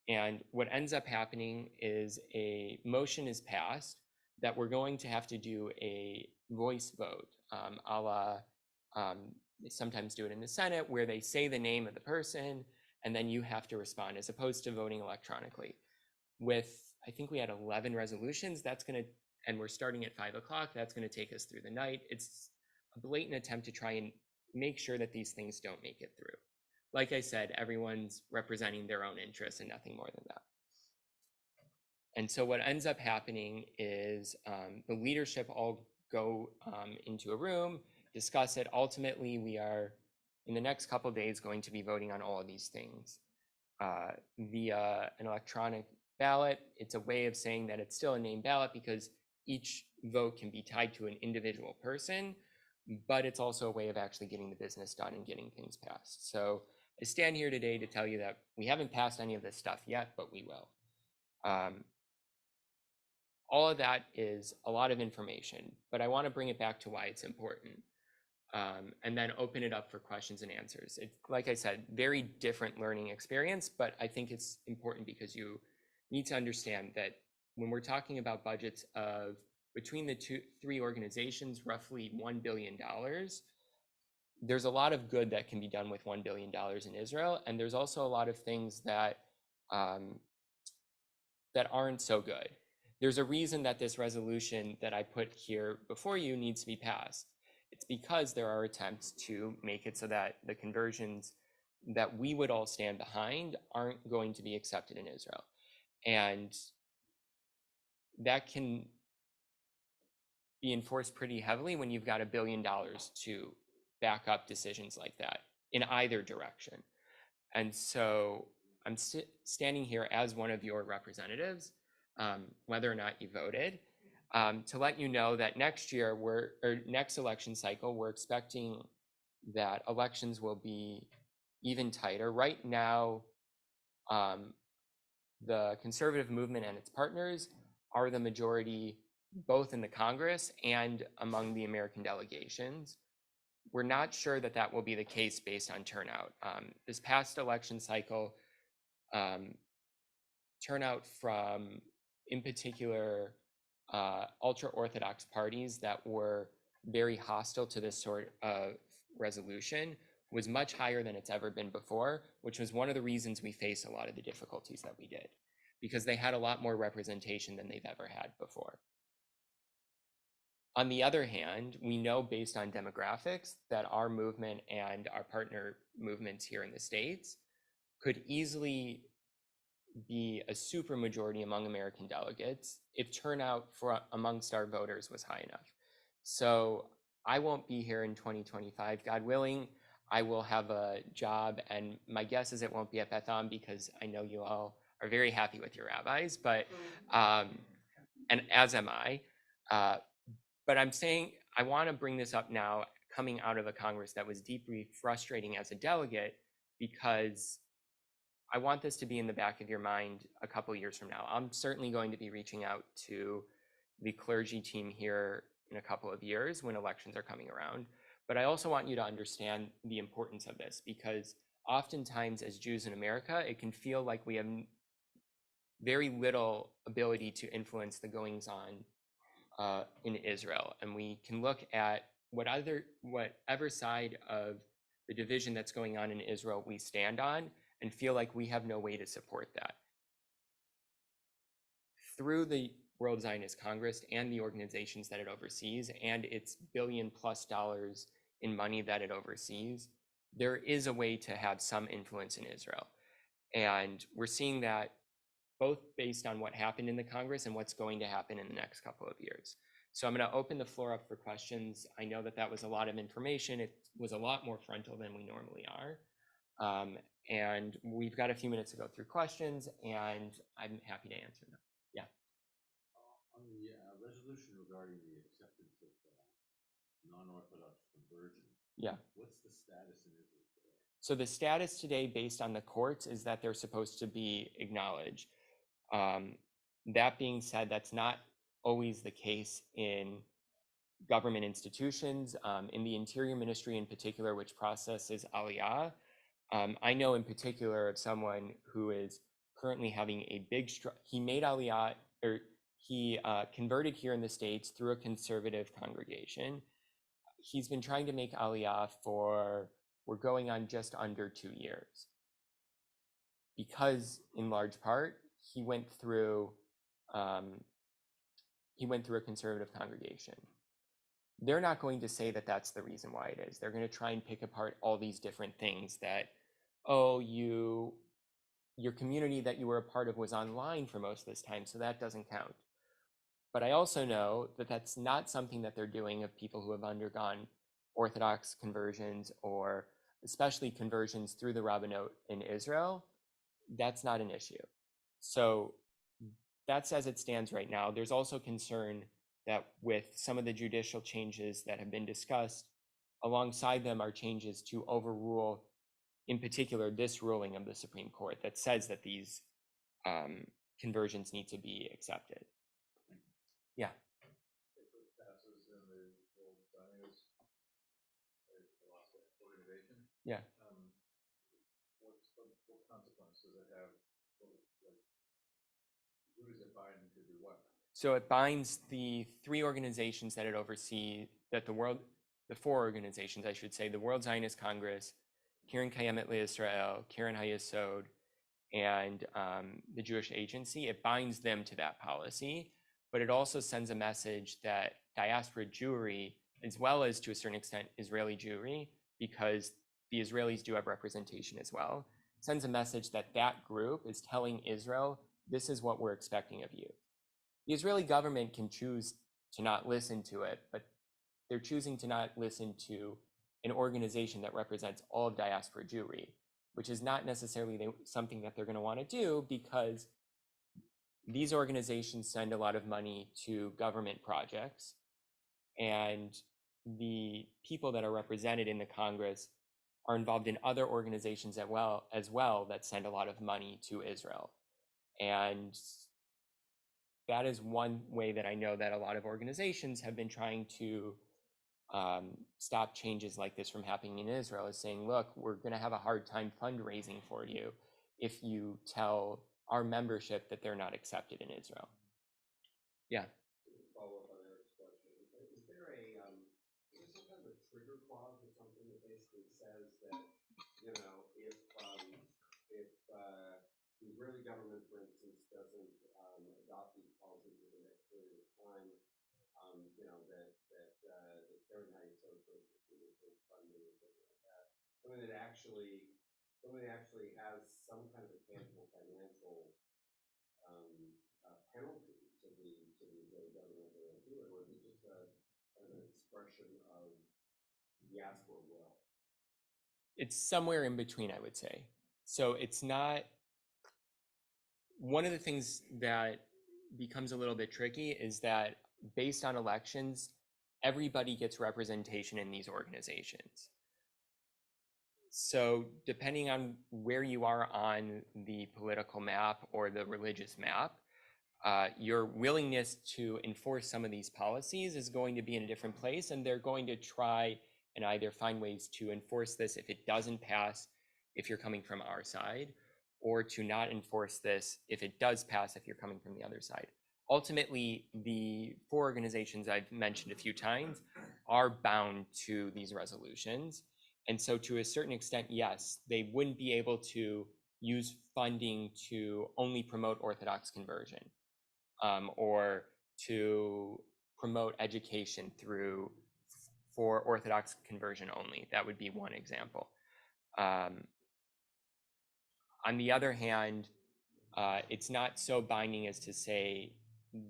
And what ends up happening is a motion is passed that we're going to have to do a voice vote, a la, they sometimes do it in the Senate, where they say the name of the person, and then you have to respond, as opposed to voting electronically. With, I think we had 11 resolutions, that's gonna, and we're starting at 5 o'clock, that's gonna take us through the night. It's a blatant attempt to try and make sure that these things don't make it through. Like I said, everyone's representing their own interests and nothing more than that. And so what ends up happening is the leadership all go into a room, discuss it. Ultimately, we are, in the next couple of days, going to be voting on all of these things via an electronic ballot. It's a way of saying that it's still a named ballot because each vote can be tied to an individual person, but it's also a way of actually getting the business done and getting things passed. So I stand here today to tell you that we haven't passed any of this stuff yet, but we will. All of that is a lot of information, but I want to bring it back to why it's important, and then open it up for questions and answers. It's, like I said, very different learning experience, but I think it's important because you need to understand that when we're talking about budgets of between the 3 organizations, roughly $1 billion, there's a lot of good that can be done with $1 billion in Israel, and there's also a lot of things that that aren't so good. There's a reason that this resolution that I put here before you needs to be passed. It's because there are attempts to make it so that the conversions that we would all stand behind aren't going to be accepted in Israel. And that can be enforced pretty heavily when you've got $1 billion to back up decisions like that in either direction. And so I'm standing here as one of your representatives, whether or not you voted, to let you know that next year, next election cycle, we're expecting that elections will be even tighter. Right now, the conservative movement and its partners are the majority, both in the Congress and among the American delegations. We're not sure that that will be the case based on turnout. This past election cycle, turnout from, in particular, ultra-Orthodox parties that were very hostile to this sort of resolution was much higher than it's ever been before, which was one of the reasons we faced a lot of the difficulties that we did, because they had a lot more representation than they've ever had before. On the other hand, we know based on demographics that our movement and our partner movements here in the States could easily be a supermajority among American delegates if turnout for amongst our voters was high enough. So I won't be here in 2025. God willing, I will have a job, and my guess is it won't be at Beth Am because I know you all are very happy with your rabbis, but and as am I. But I'm saying I want to bring this up now, coming out of a Congress that was deeply frustrating as a delegate, because I want this to be in the back of your mind a couple years from now. I'm certainly going to be reaching out to the clergy team here in a couple of years when elections are coming around. But I also want you to understand the importance of this, because oftentimes as Jews in America, it can feel like we have very little ability to influence the goings on in Israel. And we can look at whatever side of the division that's going on in Israel we stand on and feel like we have no way to support that. Through the World Zionist Congress and the organizations that it oversees and its $1 billion+ in money that it oversees, there is a way to have some influence in Israel. And we're seeing that both based on what happened in the Congress and what's going to happen in the next couple of years. So I'm going to open the floor up for questions. I know that that was a lot of information. It was a lot more frontal than we normally are. And we've got a few minutes to go through questions, and I'm happy to answer them. Yeah. On the resolution regarding the acceptance of non-Orthodox conversion, Yeah. what's the status in Israel today? So the status today, based on the courts, is that they're supposed to be acknowledged. That being said, that's not always the case in government institutions. In the Interior Ministry in particular, which processes Aliyah, I know in particular of someone who is currently having a big he made Aliyah, or he converted here in the States through a conservative congregation. He's been trying to make Aliyah we're going on just under 2 years. Because in large part, he went through a conservative congregation. They're not going to say that that's the reason why it is. They're going to try and pick apart all these different things that, oh, your community that you were a part of was online for most of this time, so that doesn't count. But I also know that that's not something that they're doing of people who have undergone Orthodox conversions, or especially conversions through the rabbinate in Israel. That's not an issue. So that's as it stands right now. There's also concern that with some of the judicial changes that have been discussed, alongside them are changes to overrule, in particular, this ruling of the Supreme Court that says that these conversions need to be accepted. Yeah. Yeah. What consequence does it have? Who does it bind to do what? So it binds the three organizations that it oversees, the four organizations, I should say, the World Zionist Congress, Keren Kayemet LeYisrael, Keren HaYesod, and the Jewish Agency. It binds them to that policy, but it also sends a message that diaspora Jewry, as well as to a certain extent Israeli Jewry, because the Israelis do have representation as well, sends a message that that group is telling Israel, this is what we're expecting of you. The Israeli government can choose to not listen to it, but they're choosing to not listen to an organization that represents all of diaspora Jewry, which is not necessarily something that they're going to want to do, because these organizations send a lot of money to government projects, and the people that are represented in the Congress are involved in other organizations as well that send a lot of money to Israel. And that is one way that I know that a lot of organizations have been trying to stop changes like this from happening in Israel, is saying, look, we're going to have a hard time fundraising for you if you tell our membership that they're not accepted in Israel. Yeah. Follow up on Eric's question. Is there some kind of a trigger clause or something that basically says that, if the Israeli government, for instance, doesn't adopt these policies within a period of time, that Karen Hayesod funding and things like that, something that actually has some kind of a tangible financial an expression of diaspora will? It's somewhere in between, I would say. So it's not, one of the things that becomes a little bit tricky is that based on elections, everybody gets representation in these organizations. So depending on where you are on the political map or the religious map, your willingness to enforce some of these policies is going to be in a different place, and they're going to try and either find ways to enforce this if it doesn't pass, if you're coming from our side, or to not enforce this if it does pass, if you're coming from the other side. Ultimately, the four organizations I've mentioned a few times are bound to these resolutions. And so to a certain extent, yes, they wouldn't be able to use funding to only promote Orthodox conversion, or to promote education for Orthodox conversion only. That would be one example. On the other hand, it's not so binding as to say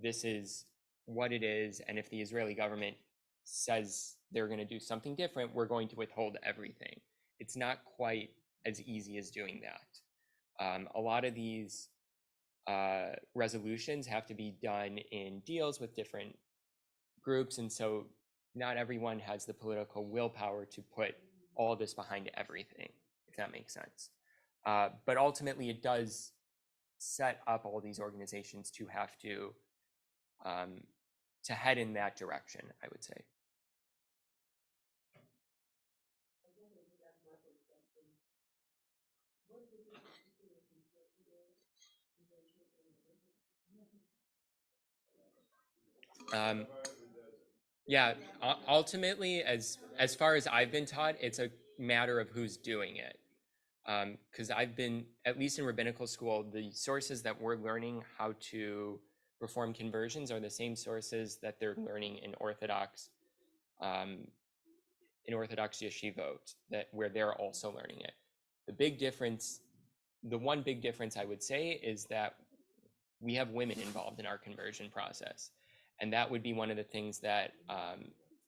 this is what it is, and if the Israeli government says they're going to do something different, we're going to withhold everything. It's not quite as easy as doing that. A lot of these resolutions have to be done in deals with different groups, and so not everyone has the political willpower to put all this behind everything, if that makes sense. But ultimately, it does set up all these organizations to have to head in that direction, I would say. Yeah, ultimately, as far as I've been taught, it's a matter of who's doing it. Because I've been, at least in rabbinical school, the sources that we're learning how to perform conversions are the same sources that they're learning in Orthodox yeshivot, where they're also learning it. The one big difference I would say is that we have women involved in our conversion process. And that would be one of the things that,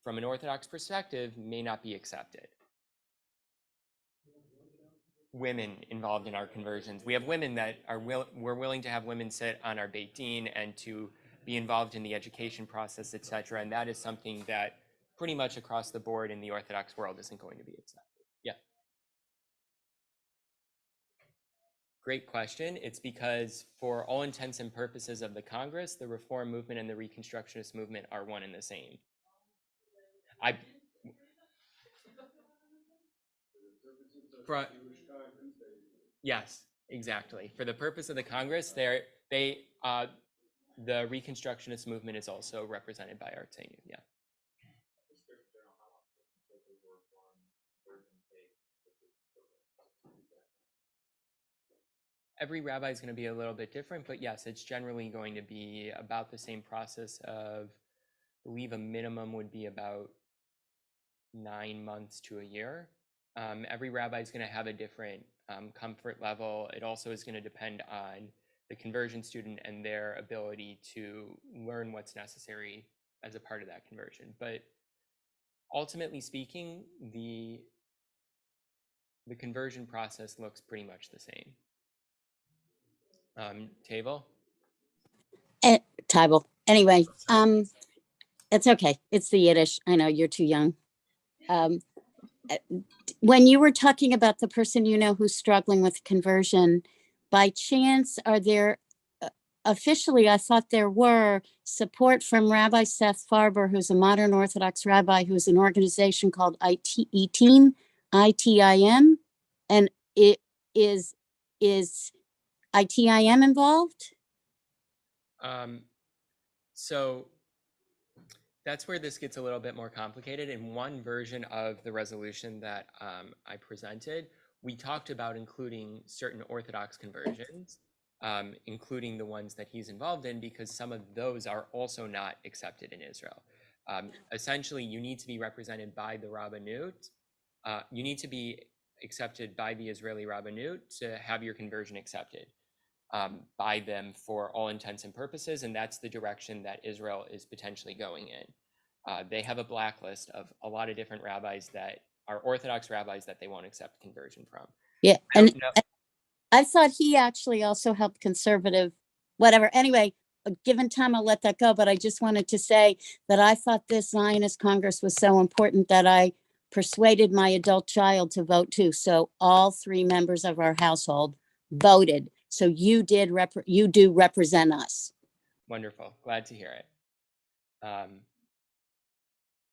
from an Orthodox perspective, may not be accepted. Women involved in our conversions. We have women that we're willing to have women sit on our Beit Din and to be involved in the education process, etc. And that is something that pretty much across the board in the Orthodox world isn't going to be accepted. Yeah. Great question. It's because for all intents and purposes of the Congress, the Reform movement and the Reconstructionist movement are one and the same. Yes, exactly. For the purpose of the Congress, the Reconstructionist movement is also represented by Artsenu. Yeah. Every rabbi is going to be a little bit different, but yes, it's generally going to be about the same process of, I believe a minimum would be about 9 months to a year. Every rabbi is going to have a different comfort level. It also is going to depend on the conversion student and their ability to learn what's necessary as a part of that conversion. But ultimately speaking, the conversion process looks pretty much the same. Table? Table. Anyway, it's okay. It's the Yiddish. I know you're too young. When you were talking about the person you know who's struggling with conversion, by chance, are there officially, I thought there were support from Rabbi Seth Farber, who's a modern Orthodox rabbi, who's an organization called ITIM, ITIM, and it is ITIM involved? So that's where this gets a little bit more complicated. In one version of the resolution that I presented, we talked about including certain Orthodox conversions, including the ones that he's involved in, because some of those are also not accepted in Israel. Essentially, you need to be represented by the Rabbanut. You need to be accepted by the Israeli Rabbanut to have your conversion accepted by them for all intents and purposes, and that's the direction that Israel is potentially going in. They have a blacklist of a lot of different rabbis that are Orthodox rabbis that they won't accept conversion from. Yeah, I and don't know. I thought he actually also helped conservative, whatever. Anyway, given time, I'll let that go. But I just wanted to say that I thought this Zionist Congress was so important that I persuaded my adult child to vote too. So all 3 members of our household voted. So you do represent us. Wonderful. Glad to hear it.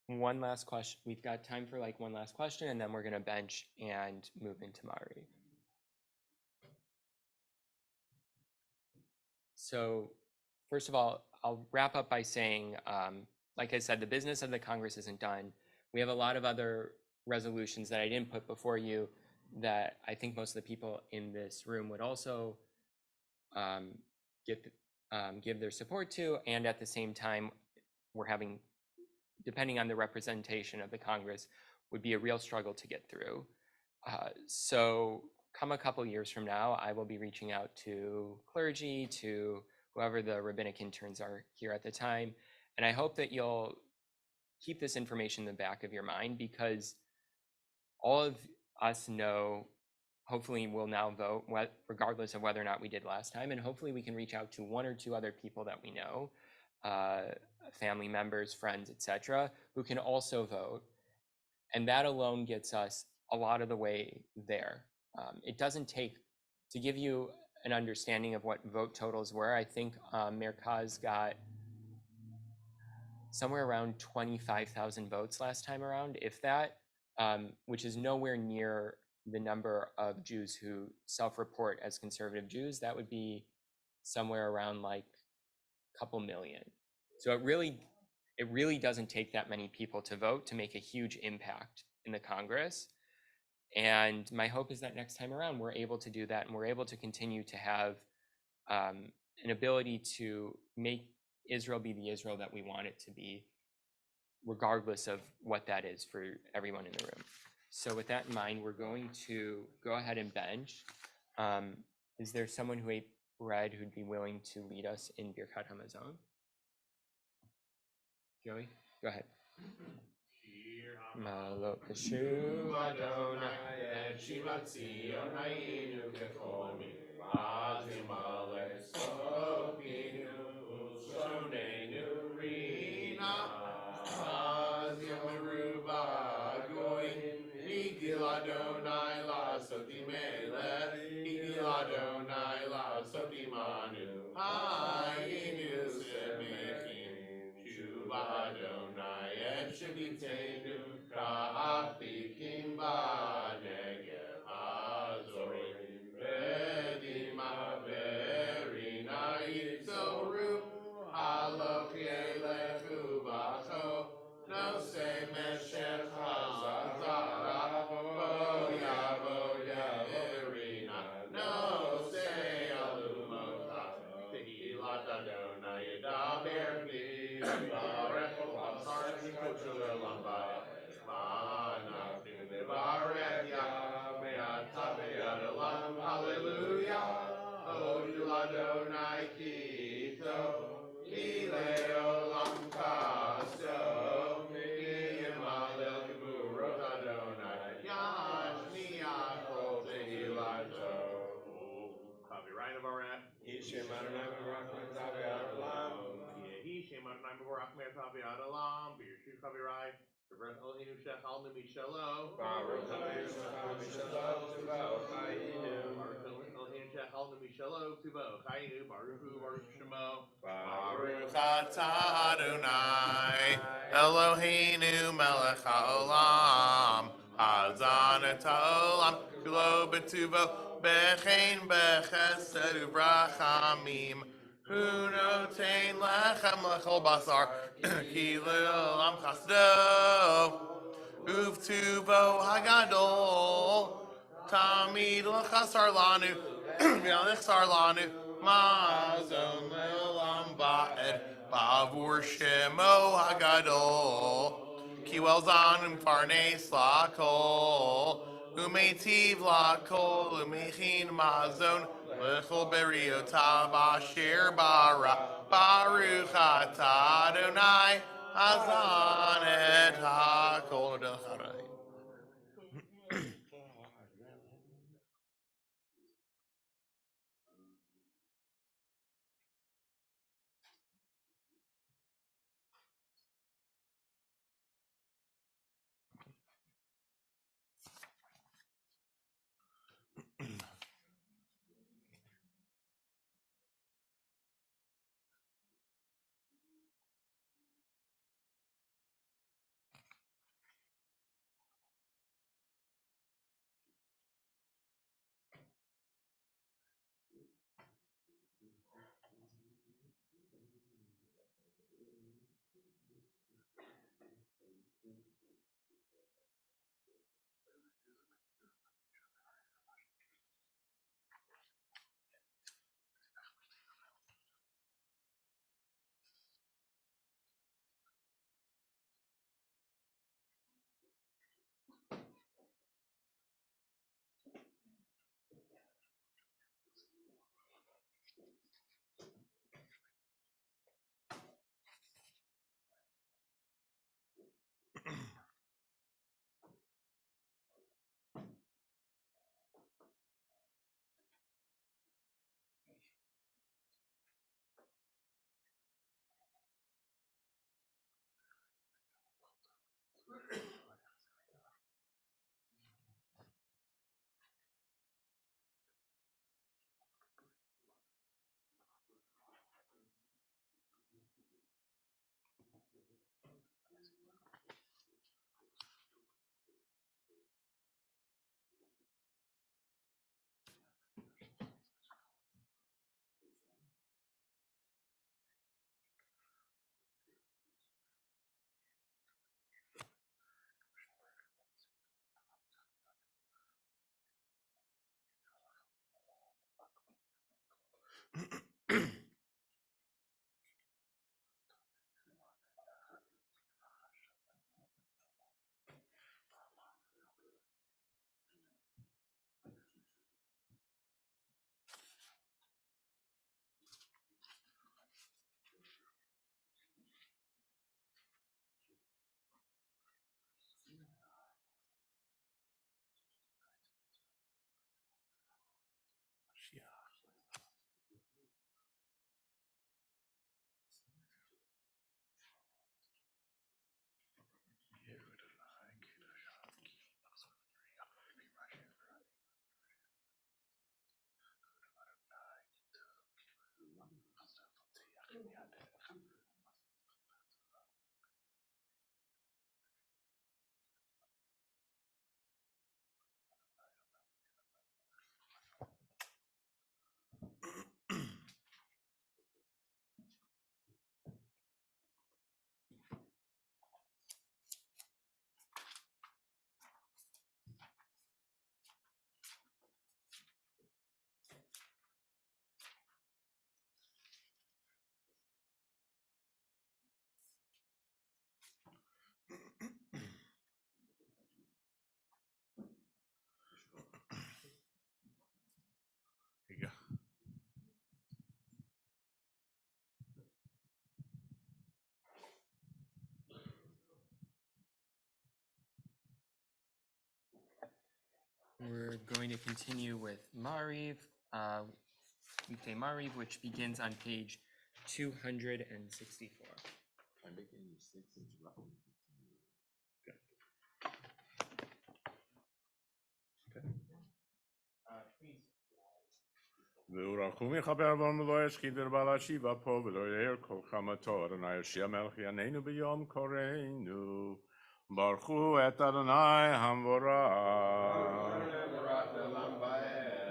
One last question. We've got time for like one last question, and then we're going to bench and move into Mari. So first of all, I'll wrap up by saying, like I said, the business of the Congress isn't done. We have a lot of other resolutions that I didn't put before you that I think most of the people in this room would also give their support to. And at the same time, we're having, depending on the representation of the Congress, would be a real struggle to get through. So come a couple years from now, I will be reaching out to clergy, to whoever the rabbinic interns are here at the time. And I hope that you'll keep this information in the back of your mind, because all of us know, hopefully we'll now vote regardless of whether or not we did last time. And hopefully we can reach out to 1 or 2 other people that we know, family members, friends, etc., who can also vote. And that alone gets us a lot of the way there. It doesn't take, to give you an understanding of what vote totals were, I think Merkaz got somewhere around 25,000 votes last time around, if that, which is nowhere near the number of Jews who self-report as conservative Jews. That would be somewhere around like a couple million. So it really doesn't take that many people to vote to make a huge impact in the Congress. And my hope is that next time around, we're able to do that, and we're able to continue to have an ability to make Israel be the Israel that we want it to be, regardless of what that is for everyone in the room. So with that in mind, we're going to go ahead and bench. Is there someone who ate bread who'd be willing to lead us in Birkat Hamazon? Joey, go ahead. Malot Kashu Adonai et Shivat Zion Hayinu Kechomi Azimalek Sopinu Ushonenu Rina Azim Meruba Goyim Igil Adonai Lasoti Melech Igil Adonai Lasoti Manu Hayinu Semechim Shuba Adonai et Shivitenu Ka'afikim Ba'negev Hazorim Bedima Verina Yitzoru Haloch Yelechu Bacho Nose Meshech Hazazara Bo Yavo Yerina Nose Alumota Tehilat Adonai Yedaber Bi Barech Olam Sarni Kochel Olam Ba'ed Ma'anachnu Nevarech Yah Me'ata Me'ad Olam Hallelujah Hodil Adonai Kito Ile Olam Kasto Yimalel Gemurot Adonai Yashmiach Kol Tehilato Copyright of our app. Yishem Adonai Barak Metav Olam. Yehi Shem Adonai Mevorach Me'atav Yad Olam. B'Yeshu Copyright. Baruch Eloheinu Shechal Mishalo. Baruch Eloheinu Shechal Mishalo Tuvo Chayinu. Baruch Eloheinu Shechal Mishalo Tuvo Chayinu. Baruch Hu Baruch Shemo. Baruch atah Adonai Eloheinu melech haolam hazan et haolam kulo betuvo bechein bechesed ubrachamim hu notein lechem lechol basar ki leolam chasdo uvtuvo hagadol tamid lechasar lanu v'alechsar lanu mazon leolam ba'ed ba'avur shemo hagadol ki welzan umfarnes lakol umeitiv lakol umechin mazon lechol beriotav asher bara baruch atah Adonai Hazan et hakol delcharai. We're going to continue with Mariv, weekday Mariv, which begins on page 264. I'm making mistakes interrupting. והורחו מחבר ולא ישחידר בעל השיבה פה ולא יאר כל חמתו אדוני יושיע מלך יעננו ביום קוראנו ברכו את אדוני המבורך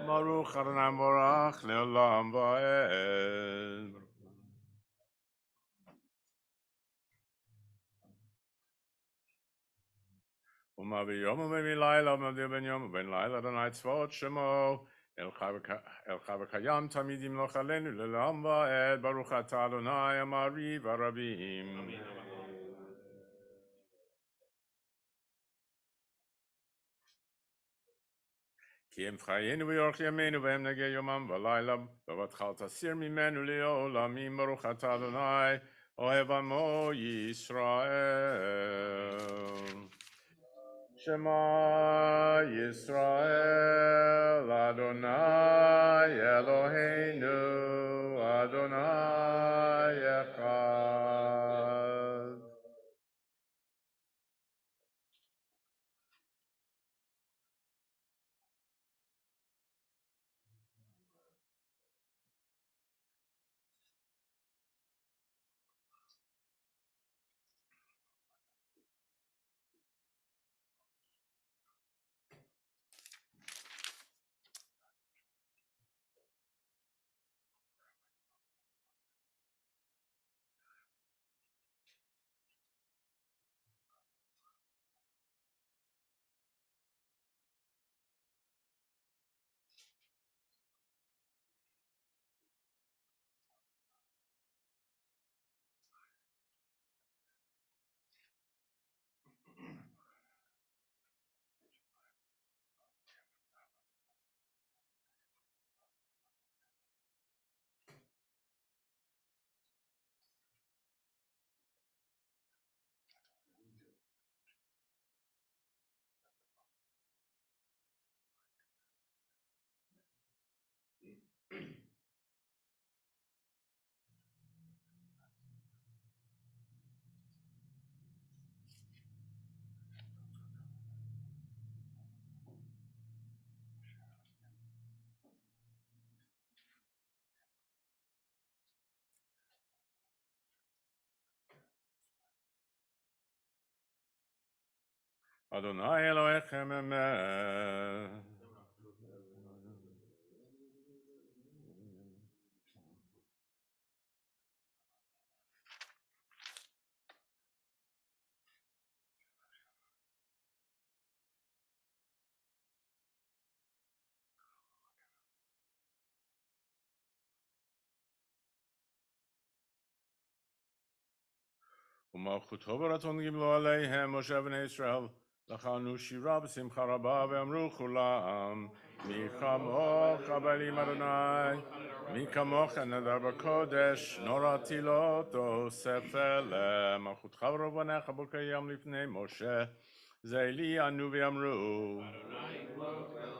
ברוך אדוני המבורך לעולם ועד ומה ביום ובין לילה ומבדיל בין יום ובין לילה אדוני צבאות שמו אל חי וקיים תמיד ימלוך עלינו לעולם ועד ברוך אתה אדוני המעריב הרבים כי הם חיינו ויורך ימינו והם נגע יומם ולילה ובתך תסיר ממנו לעולמים ברוך אתה אדוני אוהב עמו ישראל. Shema Yisrael, Adonai Eloheinu, Adonai Echad. Adonai Elohechem Emet. ומלכותו ברצון גימלו עליהם משה בני ישראל. לחנו שירה בשמחה רבה ואמרו כולם מי כמוך באלים אדוני מי כמוך נדר בקודש נוראתי לו תוסף למלכותך ורבניך בו קיים לפני משה זה לי ענו ואמרו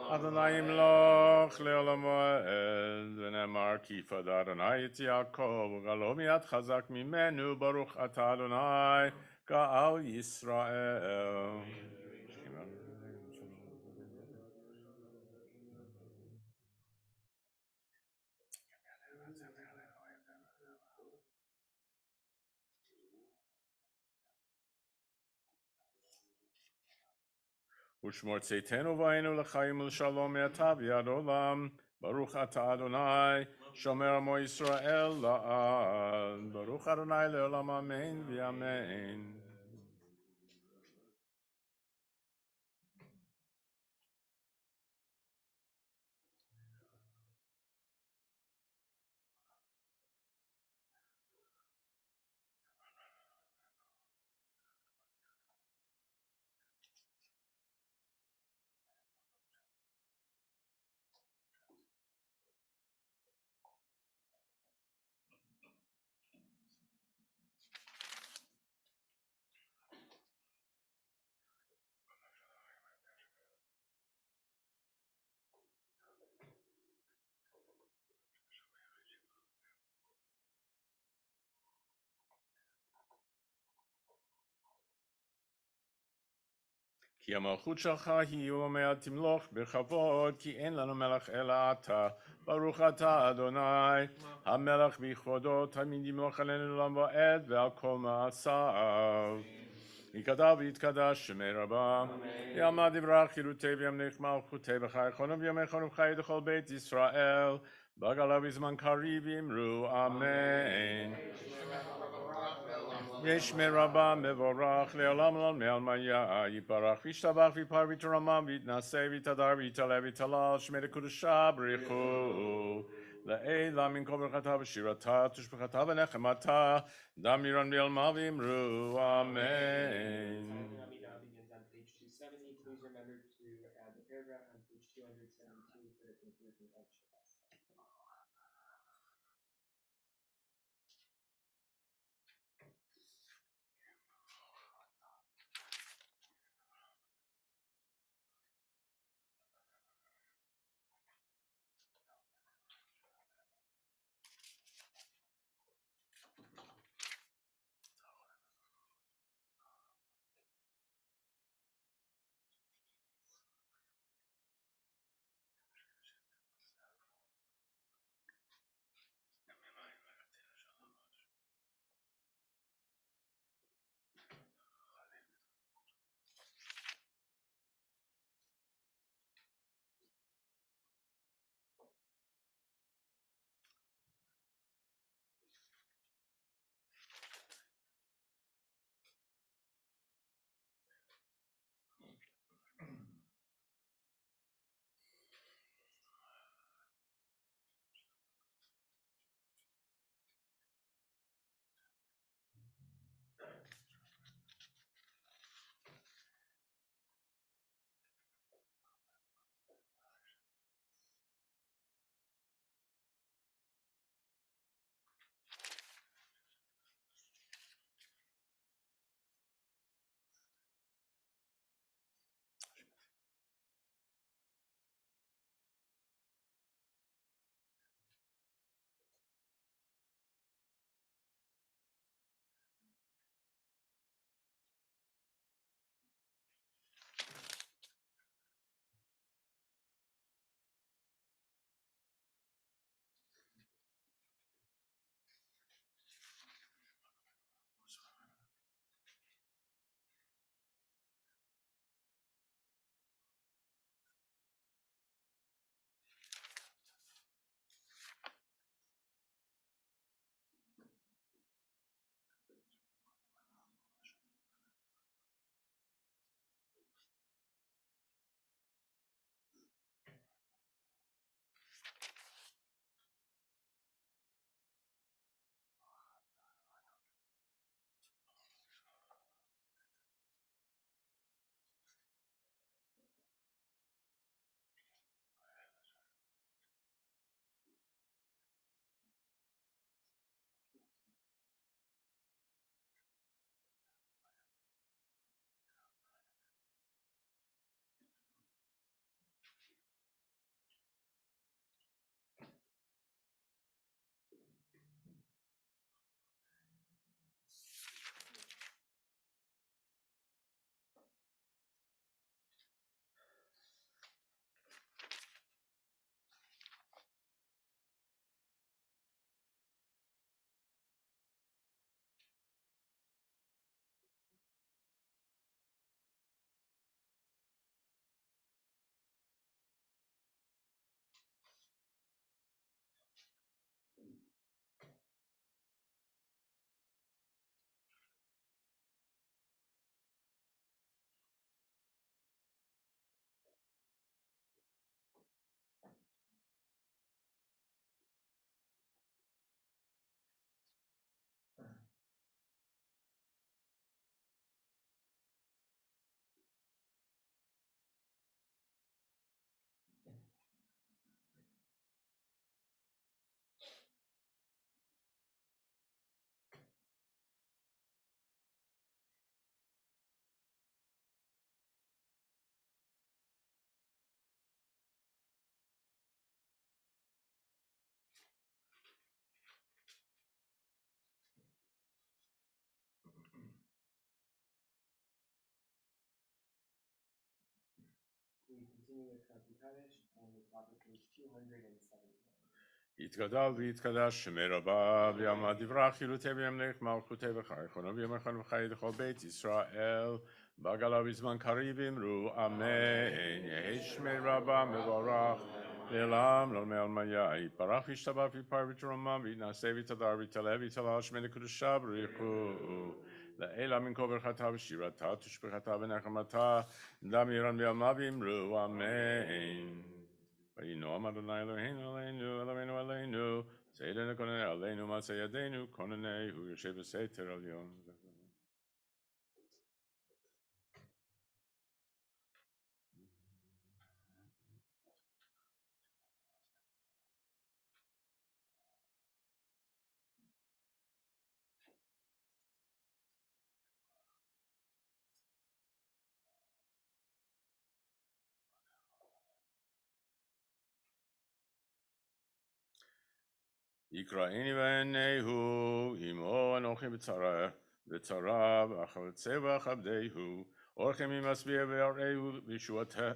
אדוני ימלוך לעולם ועד ונאמר כי פדה אדוני את יעקב וגלו מיד חזק ממנו ברוך אתה אדוני גאל ישראל. ושמור צאתנו ובאנו לחיים ולשלום מעתה ועד עולם. ברוך אתה אדוני שומר עמו ישראל לעד. ברוך אדוני לעולם אמן ואמן. כי המלכות שלך היא ולעד תמלוך בכבוד, כי אין לנו מלך אלא אתה. ברוך אתה אדוני, המלך בכבודו, תמיד ימלוך עלינו לעולם ועד ועל כל מעשיו. יכתב ויתקדש שמי רבה, יעמד יברך חירותי וימלך מלכותי בחייכון ובימיכון ובחיי לכל בית ישראל, בגלה בזמן קריב אמרו אמן. ישמי רבה מבורך לעולם עולם מעלמיה יתברך וישתבח ויפאר ויתרומם ויתנשא ויתהדר ויתעלה ויתהלל שמי לקודשה בריחו לעילה מן כל ברכתה ושירתה תשבחתה ונחמתה דם ירן בעלמה ואמרו אמן. begins on page 270. Please remember to add the paragraph on page 272 for the conclusion of Shabbat. continue with Chati Kaddish on the top of page 270. יתגדל ויתקדש שמי רבה, ויעמד דברה חילותי וימלך מלכותי וחי, חונו וימכון וחי לכל בית ישראל, בגלה בזמן קריב אמרו אמן, יהי שמי רבה מבורך, לעולם לא מעלמיה, יתברך וישתבח ויפאר ותרומם, ויתנשא ויתהדר ויתעלה ויתהלל שמי לקדושה בריחו, לעילה מן כל ברכתה ושירתה, תשבחתה ונחמתה, דמירן ביעלמה ואמרו אמן. וינועם אדוני אלוהינו עלינו, אלוהינו עלינו, צאתנו כונני עלינו, מעשה ידינו כונני, הוא יושב בסתר עליון. יקראני ועיניהו, עמו אנוכי בצרה, ואחרצה ואכבדהו, אורכם ימשביעהו ויראהו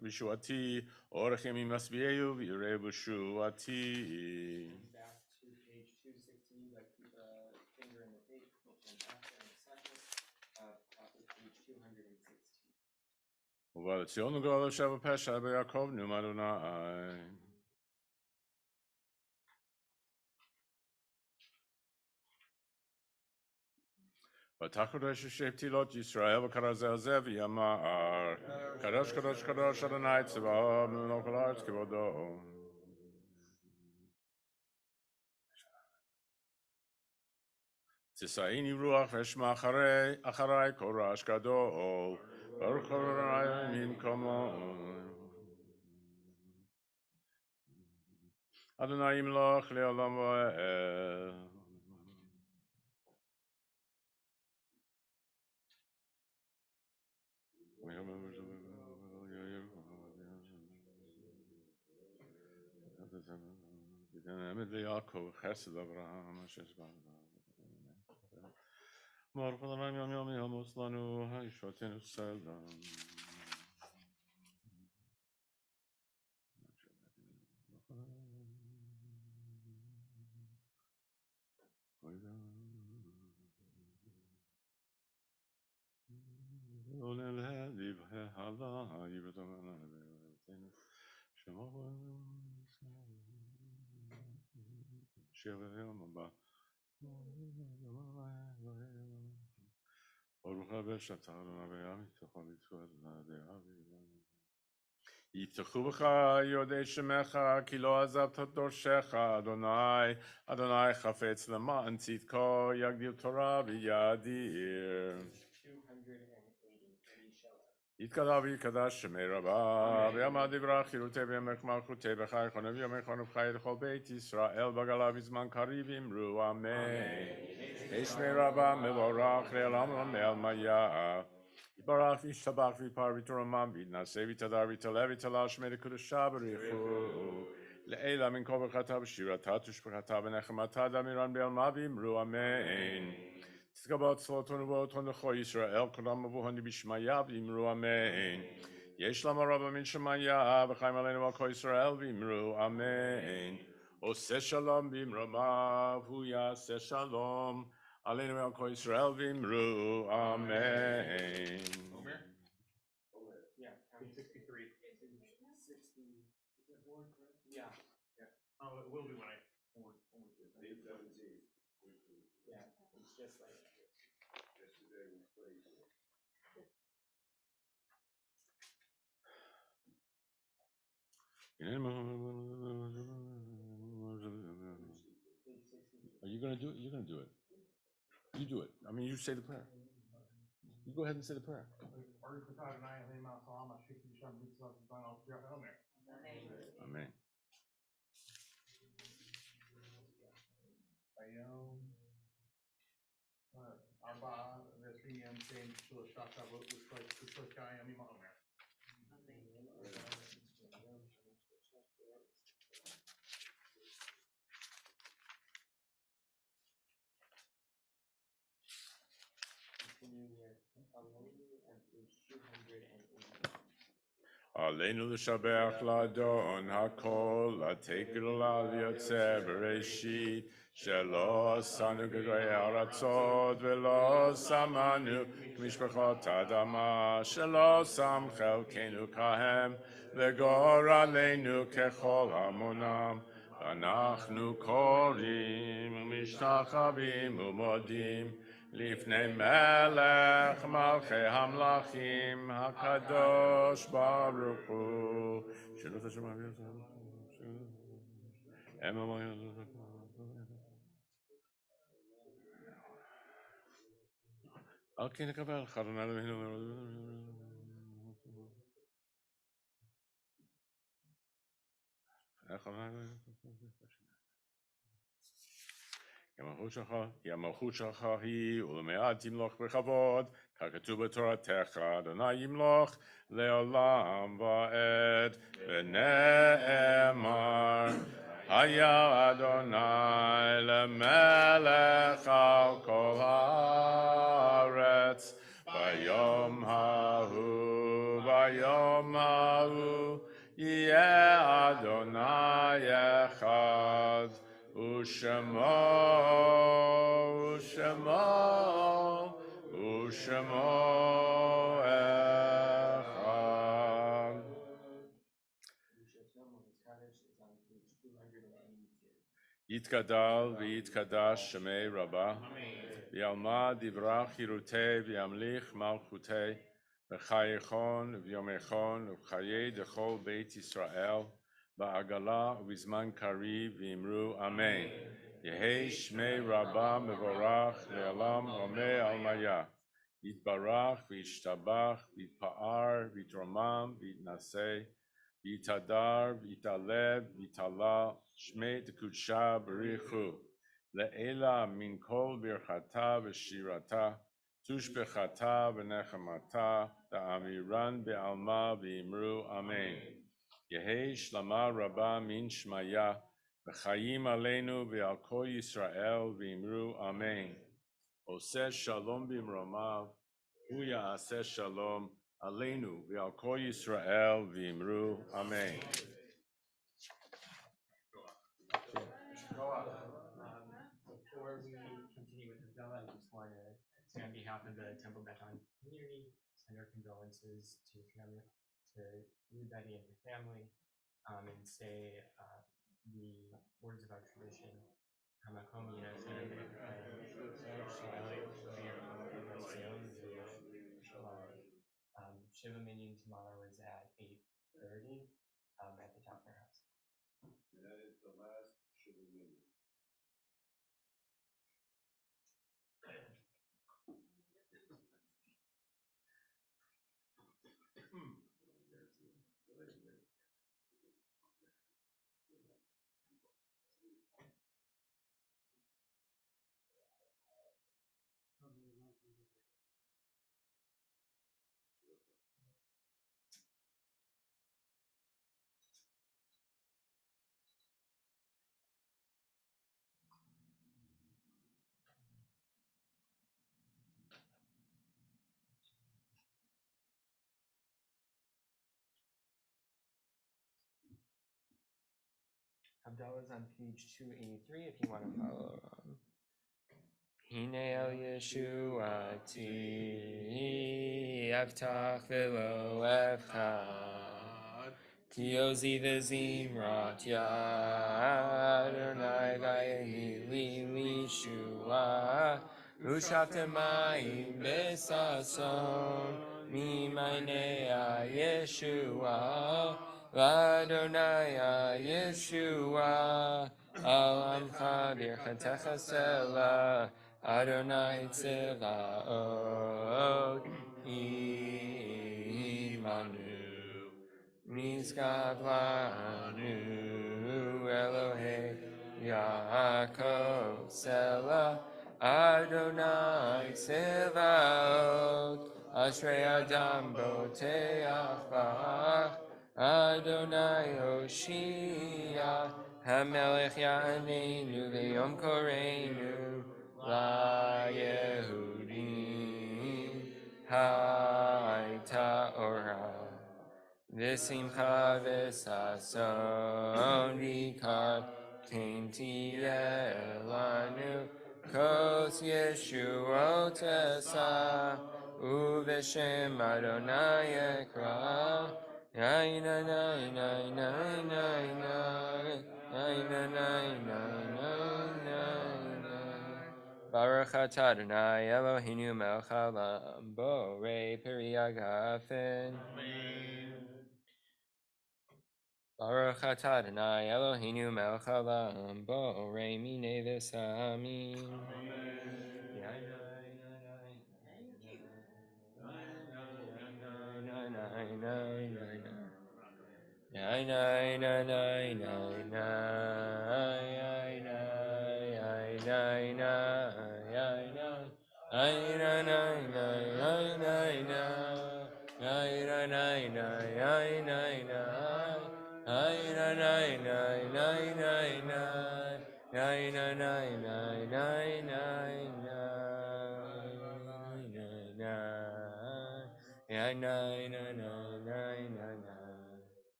בישועתי, אורכם ימשביעהו ויראהו בישועתי. Back to page 216, but keep a finger in the page and after and second of top of page 216. ובא לציון וגואל שבע פשע ביעקב נאום אדוני. ותקדש שבטילות ישראל וכרז על זה ויאמר קדוש קדוש קדוש אדוני צבאות מלך כל הארץ כבודו. תשאיני רוח ואשמע אחרי כל רעש גדול ברוך אדוני ממקומו. אדוני ימלוך לעולם ועד. אמת ליעקב חסד אברהם אשר ברוך אדוני יום יום יעמוס לנו הישועתנו סלם. יפתחו בך יודעי שמך, כי לא עזבת דורשך, אדוני, אדוני חפץ למען צדקו, יגדיל תורה ויאדיר. 280, יתגדל ויתקדש שמי רבה, ויעמד דברה חילותי וימלך מלכותי בחי, חונו וימכון וחי לכל בית ישראל, בגלה בזמן קריב אמרו אמן. יהי שמי רבה מבורך, לעולם לא מעלמיה. יתברך וישתבח ויפאר ותרומם, ויתנשא ויתהדר ויתעלה ויתהלל שמי לקדושה בריחו, לעילה מן כל ברכתה ושירתה, תשבחתה ונחמתה, דמירן ביעלמה ואמרו אמן. תתקבל צלחות ונבואות לכל ישראל, כולם מבוהן בשמיה ואמרו אמן. יש למה רבה מן שמיה, וחיים עלינו על כל ישראל ואמרו אמן. עושה שלום במרומיו, הוא יעשה שלום עלינו ועל כל ישראל ואמרו אמן. Yeah, page 63. 60. Is that board correct? Yeah. Oh, it will be when I forward this. 817. Yeah, it's just like Yesterday we placed it. Are you going to do it? You're going to do it. You do it. I mean, you say the prayer. You go ahead and say the prayer. Amen. continue with Alonu and page 280. עלינו לשבח לאדון הכל, לתת גדולה ויוצא בראשית, שלא עשנו גדולי ארצות ולא שמנו כמשפחות אדמה, שלא שם חלקנו כהם וגורלנו ככל המונם. אנחנו קוראים ומשתחווים ומודים לפני מלך מלכי המלכים הקדוש ברוך הוא. שנות השם על כן נקבל חרונה למנו. כי המלכות שלך היא ולמעט ימלוך בכבוד, ככתוב בתורתך, אדוני ימלוך לעולם ועד, ונאמר, היה אדוני למלך על כל הארץ, ביום ההוא, יהיה אדוני אחד, ושמו אחד. יתגדל ויתקדש שמי רבה, ויעלמה דברה חירותי וימליך מלכותי, בחייכון וביומכון ובחיי דכל בית ישראל, בעגלה ובזמן קריב ואמרו אמן. יהי שמי רבה מבורך לעולם עולמי עלמיה. יתברך וישתבח ויתפאר ויתרומם ויתנשא ויתהדר ויתעלה ויתהלל שמי דקודשה בריחו. לעילה מן כל ברכתה ושירתה, תושבחתה ונחמתה, דאמירן בעלמה ואמרו אמן. יהי שלמה רבה מן שמיה, וחיים עלינו ועל כל ישראל ואמרו אמן. עושה שלום במרומיו, הוא יעשה שלום עלינו ועל כל ישראל ואמרו אמן. Before we continue with Havdalah, I just want to say on behalf of the Temple Beton community, send our condolences to you, Betty, and your family, and say the words of our tradition. Shiva Minyan tomorrow is at 8:30 at the top of our house. And that is the last Shiva Minyan. Havdalah is on page 283 if you want to follow along. Hine el Yeshuati, Avtach v'lo evchad, Ki ozi v'zimrat yad, Adonai v'ayeni li Yeshua, Ushaftemayim besason, Mimaynei Yeshua, Adonai Yeshua, Alamcha birchatecha selah, Adonai Tzevaot imanu, Nizgav lanu Elohei Yaakov Selah, Adonai Tzevaot, Ashrei Adam Boteach Bach, Adonai Hoshia, Hamelech Ya'anenu V'yom Koreinu La Yehudim Hayta Ora v'simcha v'sason v'kar Kinti elanu kos yeshuot esa uveshem Adonai ekra Naina naina naina naina naina naina Baruch atah Adonai Eloheinu melech haolam borei peri hagafen Baruch atah Adonai Eloheinu melech haolam borei minei v'samim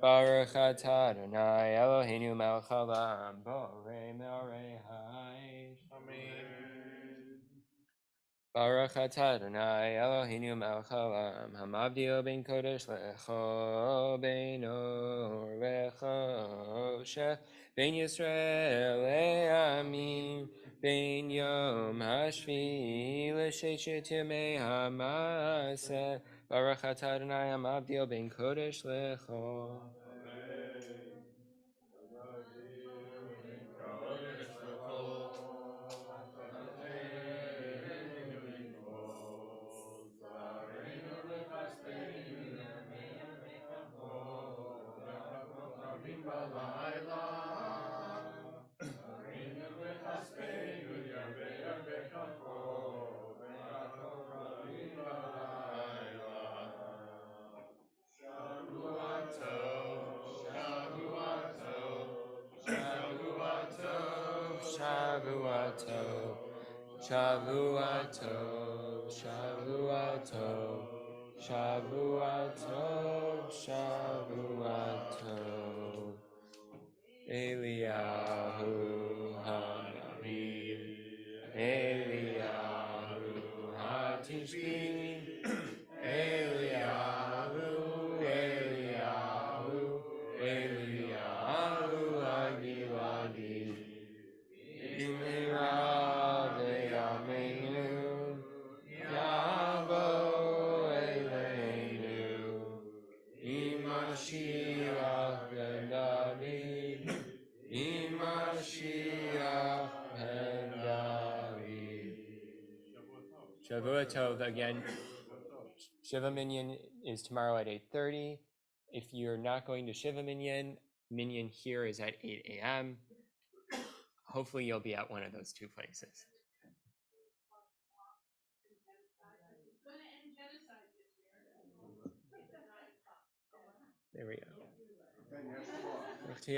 Baruch atah Adonai Eloheinu melech haolam borei me'orei haish. Amen. Baruch atah Adonai Eloheinu melech haolam hamavdil ben kodesh lecho ben or v'choshech ben Yisrael le'amim ben yom hashvi l'sheshet yemei hamaseh Baruch atah Adonai hamavdil ben kodesh lecho Shavuatov Eliyahu Hanavi Eliyahu Hatishbi Eliyahu Agiladi Imira Ve'amenu Yavo Eleinu Imashiach ben David Imashiach ben David Shavuotov again. Shiva Minyan is tomorrow at 8:30. If you're not going to Shiva Minyan, Minyan here is at 8 a.m. Hopefully you'll be at one of those two places. There we go. Thank you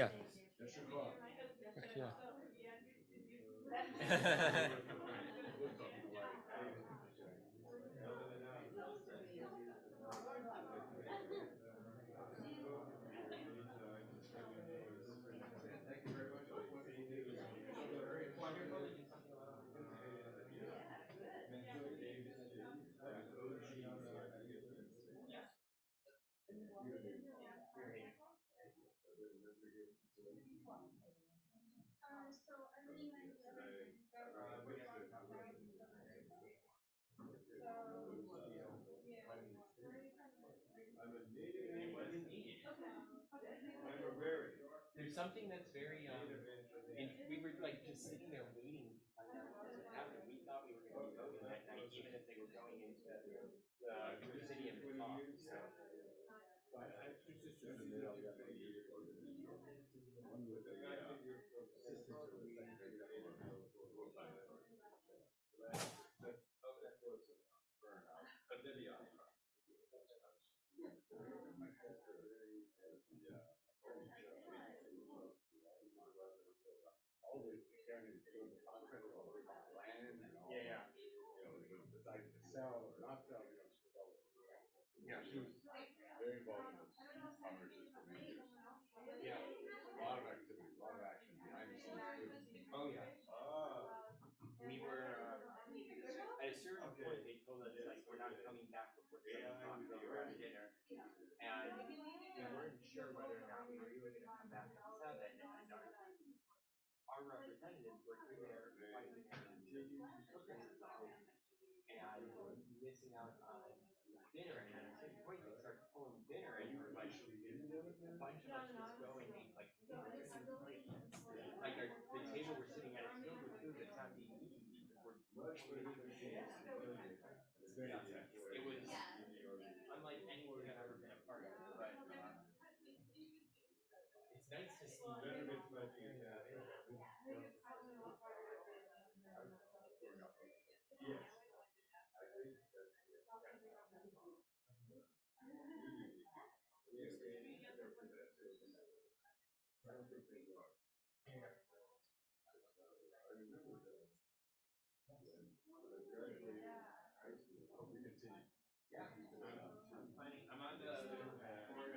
very much. So I really like There's something that's very we were like just sitting there waiting to find out what was happening. We thought we were going to be moving that night, even if they were going into the city of the talk. So. I have two sisters and they all got my years ago. One with a assistant to the secretary. tell or not tell, you know, just develop. Yeah, she was very involved in this conversation for many years. Yeah, a lot of activity, a lot of action behind the scenes too. Oh, yeah. We were, at a certain point, they told us, like, we're not coming back before 7 o'clock, we were at dinner. And we weren't sure whether or not we were really gonna come back at 7, and our representatives were in there fighting to continue purposes off, and missing out on dinner, and at a certain point, they started pulling dinner, and we were like, a bunch of us just go and eat, like our, the table we're sitting at is filled with food that's not being eaten because we're rushing into the things. Yeah, it was unlike anything I've ever been a part of, but it's nice to see. Yes. I'm on the board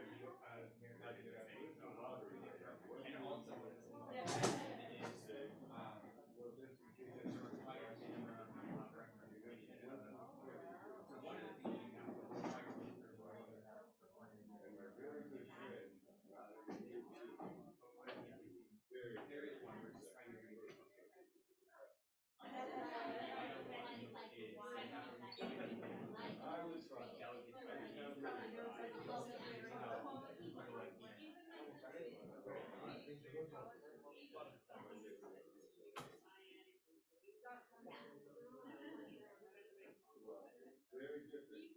of and also what's is to require minimum recreation. So one of the things you have to require there is one we're just trying to very different.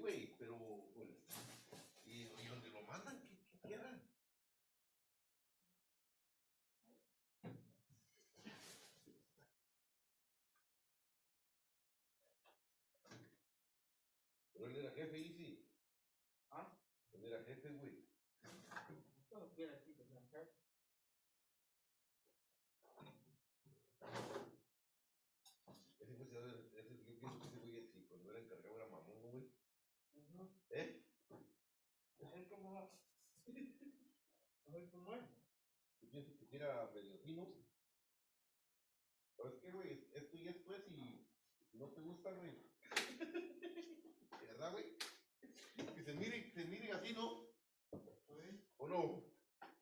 Güey, pero y donde lo mandan, ¿qué quieran? Pero él era jefe, Easy. ¿Ah? Él era jefe, güey. Don't get a piece of that. Ese güey, yo pienso que ese güey, si cuando era encargado era mamón, ¿no, güey? ¿Eh? Es como... A ver cómo es. Yo pienso que era medio fino. ¿Sabes qué, güey? Esto y esto es, y no te gusta, güey.